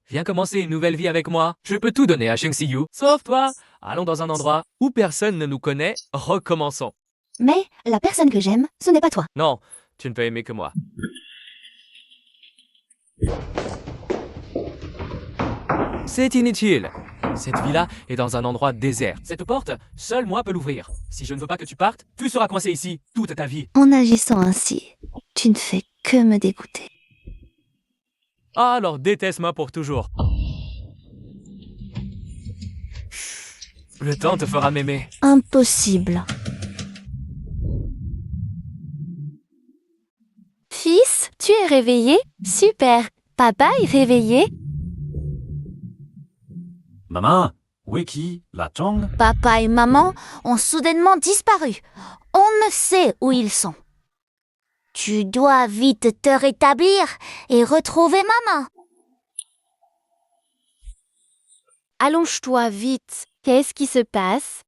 Speaker 3: Viens commencer une nouvelle vie avec moi. Je peux tout donner à Sheng Xiyu, sauf toi. Allons dans un endroit où personne ne nous connaît. Recommençons.
Speaker 6: Mais la personne que j'aime, ce n'est pas toi.
Speaker 3: Non, tu ne peux aimer que moi. C'est inutile. Cette villa est dans un endroit désert. Cette porte, seul moi peux l'ouvrir. Si je ne veux pas que tu partes, tu seras coincé ici toute ta vie.
Speaker 6: En agissant ainsi, tu ne fais que me dégoûter.
Speaker 3: Ah, alors déteste-moi pour toujours. Le temps te fera m'aimer.
Speaker 6: Impossible.
Speaker 1: Fils, tu es réveillé? Super. Papa est réveillé?
Speaker 4: Maman, Weki, La Chong,
Speaker 2: Papa et maman ont soudainement disparu. On ne sait où ils sont. Tu dois vite te rétablir et retrouver maman.
Speaker 1: Allonge-toi vite. Qu'est-ce qui se passe?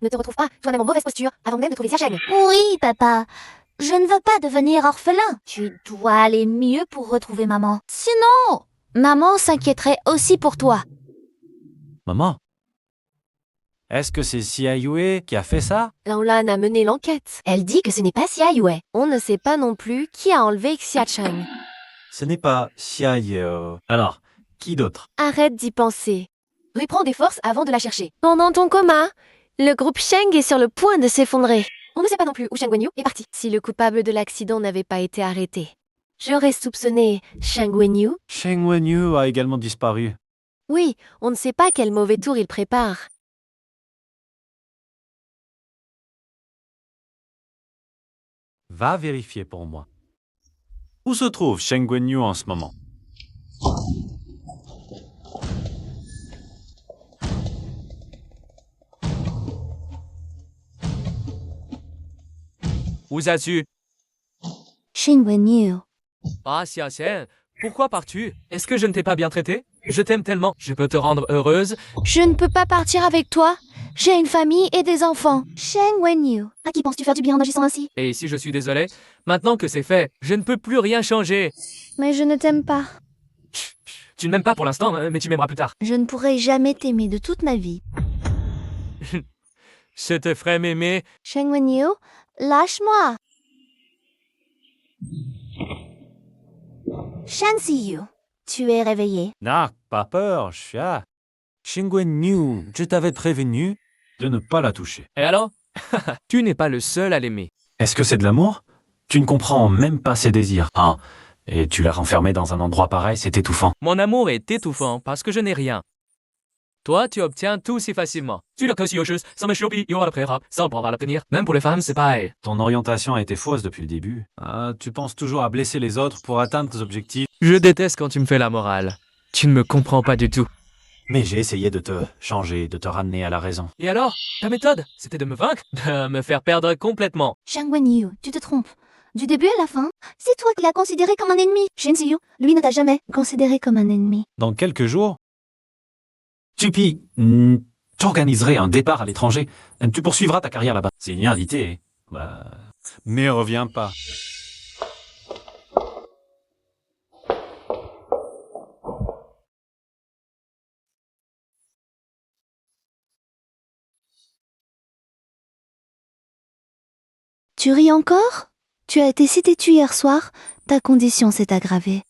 Speaker 1: Ne te retrouve pas, toi-même en mauvaise posture, avant même de trouver Xia Cheng.
Speaker 2: Oui, papa. Je ne veux pas devenir orphelin. Tu dois aller mieux pour retrouver maman. Sinon, maman s'inquiéterait aussi pour toi.
Speaker 4: maman. Est-ce que c'est Xia Yue qui a fait ça?
Speaker 1: Lanlan a mené l'enquête. Elle dit que ce n'est pas Xia Yue. On ne sait pas non plus qui a enlevé Xia Cheng.
Speaker 5: Ce n'est pas Xia Yue. Alors, qui d'autre?
Speaker 1: Arrête d'y penser. Reprends des forces avant de la chercher. Pendant ton coma, le groupe Sheng est sur le point de s'effondrer. On ne sait pas non plus où Sheng Wenyu est parti. Si le coupable de l'accident n'avait pas été arrêté, j'aurais soupçonné Sheng Wenyu.
Speaker 5: Sheng Wenyu a également disparu.
Speaker 1: Oui, on ne sait pas quel mauvais tour il prépare.
Speaker 5: Va vérifier pour moi. Où se trouve Sheng Wenyu en ce moment?
Speaker 3: Où as-tu?
Speaker 6: Sheng Wenyu.
Speaker 3: Ah, Xiaxian, pourquoi pars-tu? Est-ce que je ne t'ai pas bien traité? Je t'aime tellement, je peux te rendre heureuse.
Speaker 6: Je ne peux pas partir avec toi. J'ai une famille et des enfants. Sheng Wenyu. À qui penses-tu faire du bien en agissant ainsi?
Speaker 3: Et si je suis désolé, maintenant que c'est fait, je ne peux plus rien changer.
Speaker 6: Mais je ne t'aime pas.
Speaker 3: Tu ne m'aimes pas pour l'instant, mais tu m'aimeras plus tard.
Speaker 6: Je ne pourrai jamais t'aimer de toute ma vie.
Speaker 3: Je te ferai m'aimer.
Speaker 6: Sheng Wenyu, lâche-moi. Shan Siyu, tu es réveillé.
Speaker 5: N'a pas peur, Xia. Sheng Wenyu, je t'avais prévenu de ne pas la toucher.
Speaker 3: Et alors? Tu n'es pas le seul à l'aimer.
Speaker 4: Est-ce que c'est de l'amour? Tu ne comprends même pas ses désirs. Ah, et tu l'as renfermé dans un endroit pareil, c'est étouffant.
Speaker 3: Mon amour est étouffant parce que je n'ai rien. Toi, tu obtiens tout si facilement. Tu le quelque chose, ça me chope, il y aura le préra, sans pouvoir l'obtenir. Même pour les femmes, c'est pareil.
Speaker 4: Ton orientation a été fausse depuis le début.
Speaker 5: Ah, tu penses toujours à blesser les autres pour atteindre tes objectifs.
Speaker 3: Je déteste quand tu me fais la morale. Tu ne me comprends pas du tout.
Speaker 4: Mais j'ai essayé de te changer, de te ramener à la raison.
Speaker 3: Et alors? Ta méthode, c'était de me vaincre? De me faire perdre complètement.
Speaker 6: Sheng Wenyu, tu te trompes. Du début à la fin, c'est toi qui l'as considéré comme un ennemi. Shan Siyu, lui, ne t'a jamais considéré comme un ennemi.
Speaker 5: Dans quelques jours,
Speaker 4: Tupi, t'organiserais un départ à l'étranger. Tu poursuivras ta carrière là-bas. C'est une invité. Bah,
Speaker 5: ne reviens pas.
Speaker 6: Tu ris encore? Tu as été si têtu hier soir, ta condition s'est aggravée.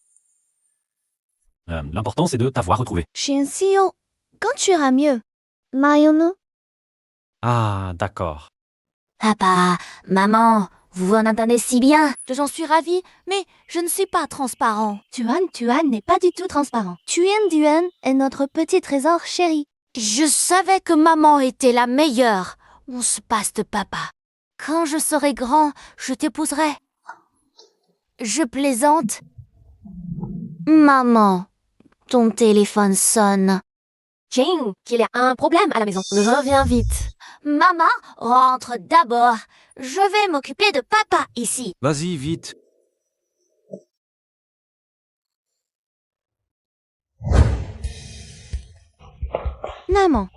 Speaker 4: l'important c'est de t'avoir retrouvé.
Speaker 6: Shan Siyu, quand tu iras mieux, Mayonu?
Speaker 5: Ah, d'accord.
Speaker 2: Papa, maman, vous vous en entendez si bien. J'en suis ravie, mais je ne suis pas transparent.
Speaker 6: Tuan n'est pas du tout transparent. Duan est notre petit trésor chéri.
Speaker 2: Je savais que maman était la meilleure. On se passe de papa. Quand je serai grand, je t'épouserai. Je plaisante. Maman, ton téléphone sonne.
Speaker 1: Jing, qu'il y a un problème à la maison. Reviens vite.
Speaker 2: Maman, rentre d'abord. Je vais m'occuper de papa ici.
Speaker 5: Vas-y, vite.
Speaker 6: Maman.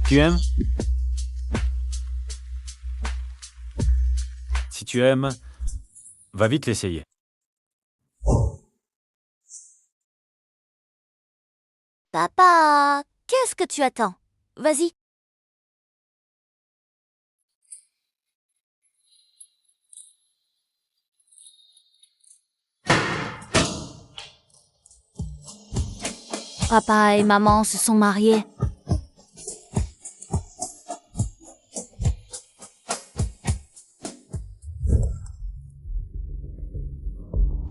Speaker 5: Tu aimes? Si tu aimes, va vite l'essayer.
Speaker 2: Papa, qu'est-ce que tu attends? Vas-y. Papa et maman se sont mariés.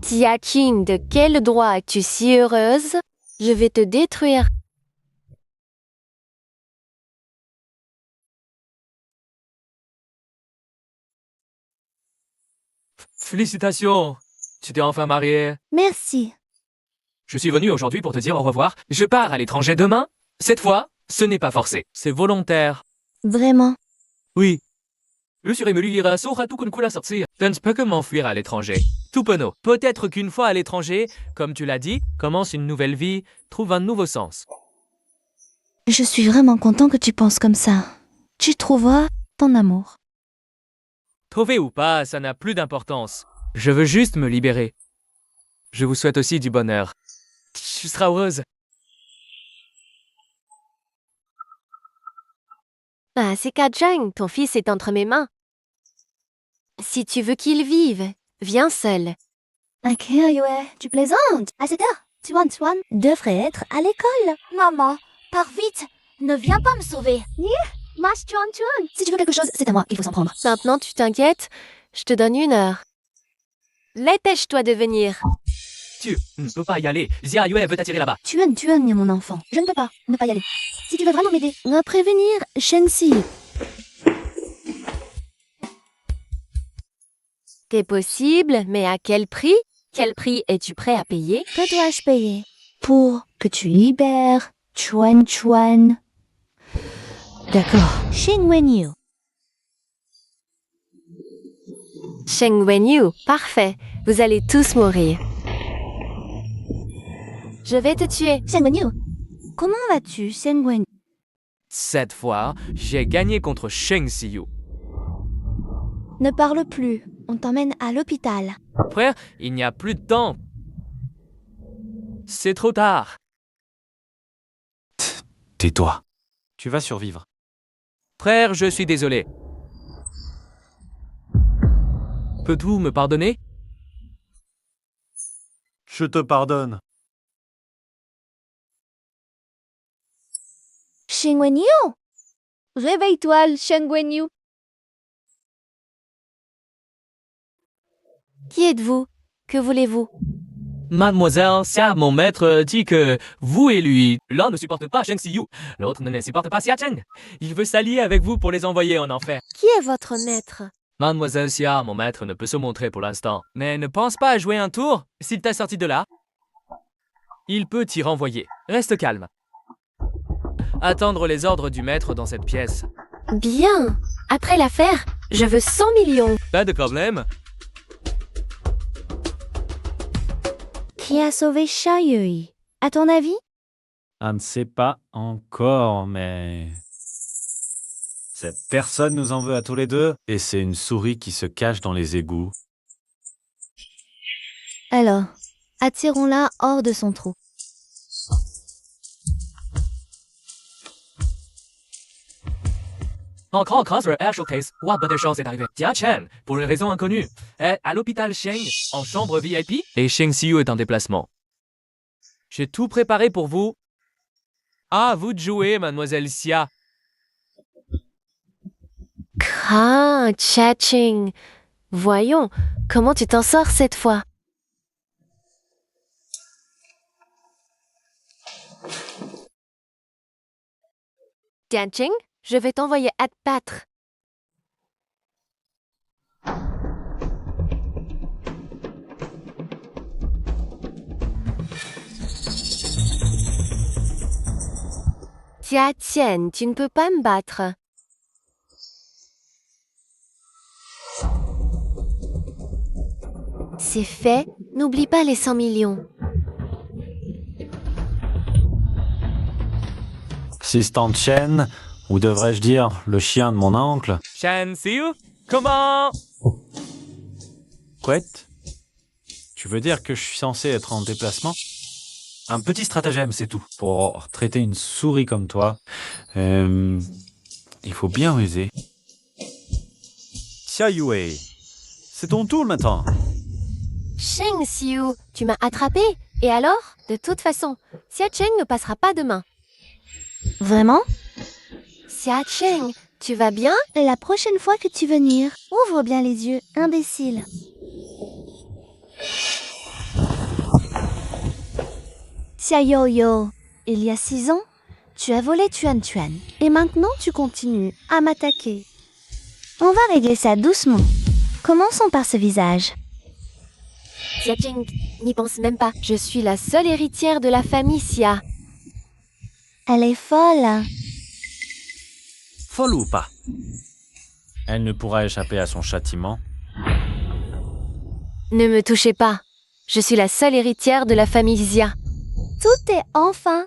Speaker 1: Tia Qing, de quel droit es-tu si heureuse? Je vais te détruire.
Speaker 3: Félicitations! Tu t'es enfin mariée.
Speaker 6: Merci.
Speaker 3: Je suis venu aujourd'hui pour te dire au revoir. Je pars à l'étranger demain. Cette fois, ce n'est pas forcé. C'est volontaire.
Speaker 6: Vraiment.
Speaker 3: Oui. Je suis remuliera sora tout kula sortir. Je ne peux que m'enfuir à l'étranger. Tout penaud. Peut-être qu'une fois à l'étranger, comme tu l'as dit, commence une nouvelle vie, trouve un nouveau sens.
Speaker 6: Je suis vraiment content que tu penses comme ça. Tu trouveras ton amour.
Speaker 3: Trouver ou pas, ça n'a plus d'importance. Je veux juste me libérer. Je vous souhaite aussi du bonheur. Tu seras heureuse.
Speaker 1: Ah, c'est Kajang, ton fils est entre mes mains. Si tu veux qu'il vive, viens seul.
Speaker 6: Ok, Yue, tu plaisantes. À cette heure, Tuan devrait être à l'école.
Speaker 2: Maman, pars vite. Ne viens pas me sauver.
Speaker 6: Mas Tuan. Si tu veux quelque chose, c'est à moi qu'il faut s'en prendre.
Speaker 1: Maintenant, tu t'inquiètes? Je te donne 1 heure. Dépêche-toi de venir.
Speaker 3: Tu ne peux pas y aller. Xia Yue veut t'attirer là-bas.
Speaker 6: Tuan, mon enfant. Je ne peux pas ne pas y aller. Si tu veux vraiment m'aider, on va prévenir Shensi.
Speaker 1: C'est possible, mais à quel prix? Quel prix es-tu prêt à payer?
Speaker 6: Que dois-je payer pour que tu libères Chuan? D'accord.
Speaker 2: Xing Wenyu.
Speaker 1: Sheng Wenyu, parfait. Vous allez tous mourir. Je vais te tuer.
Speaker 6: Sheng Wenyu, comment vas-tu, Sheng Wenyu?
Speaker 3: Cette fois, j'ai gagné contre Sheng Siyu.
Speaker 6: Ne parle plus. On t'emmène à l'hôpital.
Speaker 3: Frère, il n'y a plus de temps. C'est trop tard.
Speaker 5: Tais-toi. Tu vas survivre.
Speaker 3: Frère, je suis désolé. Peux-tu me pardonner?
Speaker 5: Je te pardonne.
Speaker 6: Sheng Wenyu, réveille-toi, Sheng Wenyu.
Speaker 1: Qui êtes-vous? Que voulez-vous?
Speaker 3: Mademoiselle Xia, mon maître dit que vous et lui, l'un ne supporte pas Sheng Siyu, l'autre ne supporte pas Xia Cheng. Il veut s'allier avec vous pour les envoyer en enfer.
Speaker 1: Qui est votre maître?
Speaker 3: Mademoiselle Xia, mon maître ne peut se montrer pour l'instant, mais ne pense pas à jouer un tour. S'il t'a sorti de là, il peut t'y renvoyer. Reste calme. Attendre les ordres du maître dans cette pièce.
Speaker 1: Bien. Après l'affaire, je veux 100 millions.
Speaker 3: Pas de problème.
Speaker 6: Qui a sauvé Xia Yue? À ton avis?
Speaker 4: On ne sait pas encore, mais... Cette personne nous en veut à tous les deux.
Speaker 5: Et c'est une souris qui se cache dans les égouts.
Speaker 6: Alors, attirons-la hors de son trou.
Speaker 3: Encore grâce à Showcase, What Better Chance est arrivé. Xia Chen, pour une raison inconnue, est à l'hôpital Sheng, en chambre VIP, et Sheng Siyu est en déplacement. J'ai tout préparé pour vous. À vous de jouer, mademoiselle Xia.
Speaker 1: Ah, Cha-Ching. Voyons, comment tu t'en sors cette fois? Cha-Ching, je vais t'envoyer à te battre. Xia Qian, tu ne peux pas me battre. C'est fait, n'oublie pas les 100 millions.
Speaker 5: Assistant Chen, ou devrais-je dire le chien de mon oncle.
Speaker 3: Sheng Siyu, comment?
Speaker 5: Couette? Tu veux dire que je suis censé être en déplacement? Un petit stratagème, c'est tout. Pour traiter une souris comme toi, il faut bien ruser. Xia Yue, c'est ton tour maintenant.
Speaker 1: Sheng Siyu, tu m'as attrapé. Et alors? De toute façon, Xia Cheng ne passera pas demain.
Speaker 6: Vraiment?
Speaker 1: Xia Cheng, tu vas bien?
Speaker 6: La prochaine fois que tu veux venir, ouvre bien les yeux, imbécile. Xia Yo, il y a 6 ans, tu as volé Tuan. Et maintenant, tu continues à m'attaquer. On va régler ça doucement. Commençons par ce visage.
Speaker 1: Xia Cheng, n'y pense même pas. Je suis la seule héritière de la famille Xia.
Speaker 6: Elle est folle.
Speaker 5: Folle ou pas? Elle ne pourra échapper à son châtiment.
Speaker 1: Ne me touchez pas. Je suis la seule héritière de la famille Xia.
Speaker 6: Tout est enfin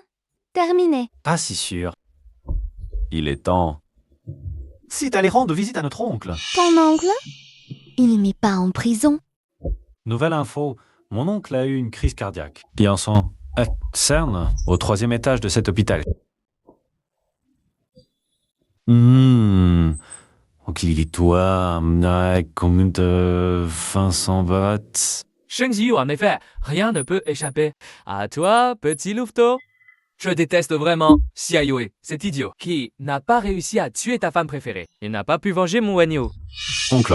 Speaker 6: terminé.
Speaker 5: Pas si sûr. Il est temps. Si t'allais rendre visite à notre oncle.
Speaker 6: Ton oncle? Il n'est pas en prison.
Speaker 5: Nouvelle info, mon oncle a eu une crise cardiaque. Il en sont externe au 3e étage de cet hôpital.
Speaker 4: Ok, toi, combien de 500 bahts?
Speaker 3: Sheng Ziyu, en effet, rien ne peut échapper. À toi, petit louveteau. Je déteste vraiment Xia Yue, cet idiot, qui n'a pas réussi à tuer ta femme préférée. Il n'a pas pu venger mon Wen Yu.
Speaker 4: Oncle,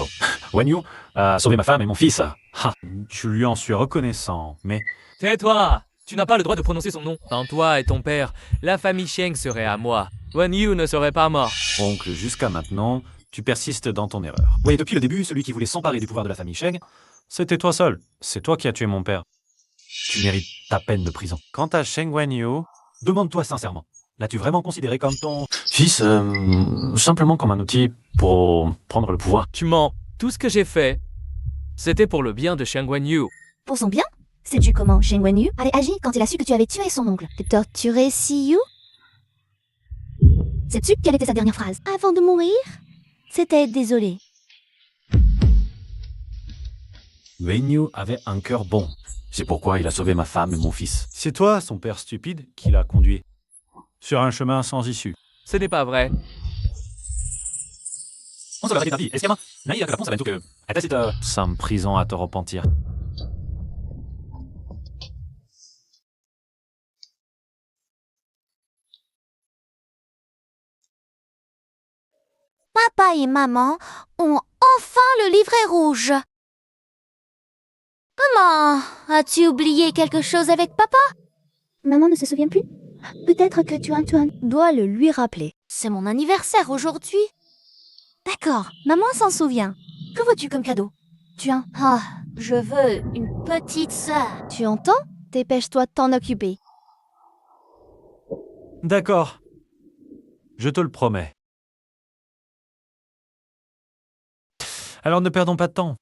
Speaker 4: Wen Yu a sauvé ma femme et mon fils. Ha.
Speaker 5: Tu lui en suis reconnaissant, mais
Speaker 3: Tais-toi! Tu n'as pas le droit de prononcer son nom. Sans toi et ton père, la famille Sheng serait à moi. Wen Yu ne serait pas mort.
Speaker 4: Oncle, jusqu'à maintenant, tu persistes dans ton erreur. Oui, depuis le début, celui qui voulait s'emparer du pouvoir de la famille Sheng,
Speaker 5: c'était toi seul. C'est toi qui as tué mon père.
Speaker 4: tu mérites ta peine de prison.
Speaker 5: Quant à Sheng Wenyu,
Speaker 4: Demande-toi sincèrement, l'as-tu vraiment considéré comme ton fils, simplement comme un outil pour prendre le pouvoir?
Speaker 3: Tu mens. Tout ce que j'ai fait, c'était pour le bien de Sheng Wen Yu.
Speaker 6: Pour son bien? Sais-tu comment Sheng Wenyu avait agi quand il a su que tu avais tué son oncle et torturé Siyu? Sais-tu quelle était sa dernière phrase avant de mourir? C'était désolé.
Speaker 4: Wen Yu avait un cœur bon. C'est pourquoi il a sauvé ma femme et mon fils.
Speaker 5: c'est toi, son père stupide, qui l'a conduit sur un chemin sans issue.
Speaker 3: Ce n'est pas vrai.
Speaker 4: On se va ta vie. Est-ce qu'il y a naï que la réponse que c'est
Speaker 5: Sam prison à te repentir.
Speaker 2: Papa et maman ont enfin le livret rouge. Maman, as-tu oublié quelque chose avec papa?
Speaker 6: Maman ne se souvient plus? Peut-être que Tuan doit le lui rappeler.
Speaker 2: C'est mon anniversaire aujourd'hui.
Speaker 6: D'accord, maman s'en souvient. Que veux-tu comme cadeau? Tuan,
Speaker 2: Ah, je veux une petite sœur.
Speaker 6: tu entends? Dépêche-toi de t'en occuper.
Speaker 5: D'accord. Je te le promets. Alors ne perdons pas de temps.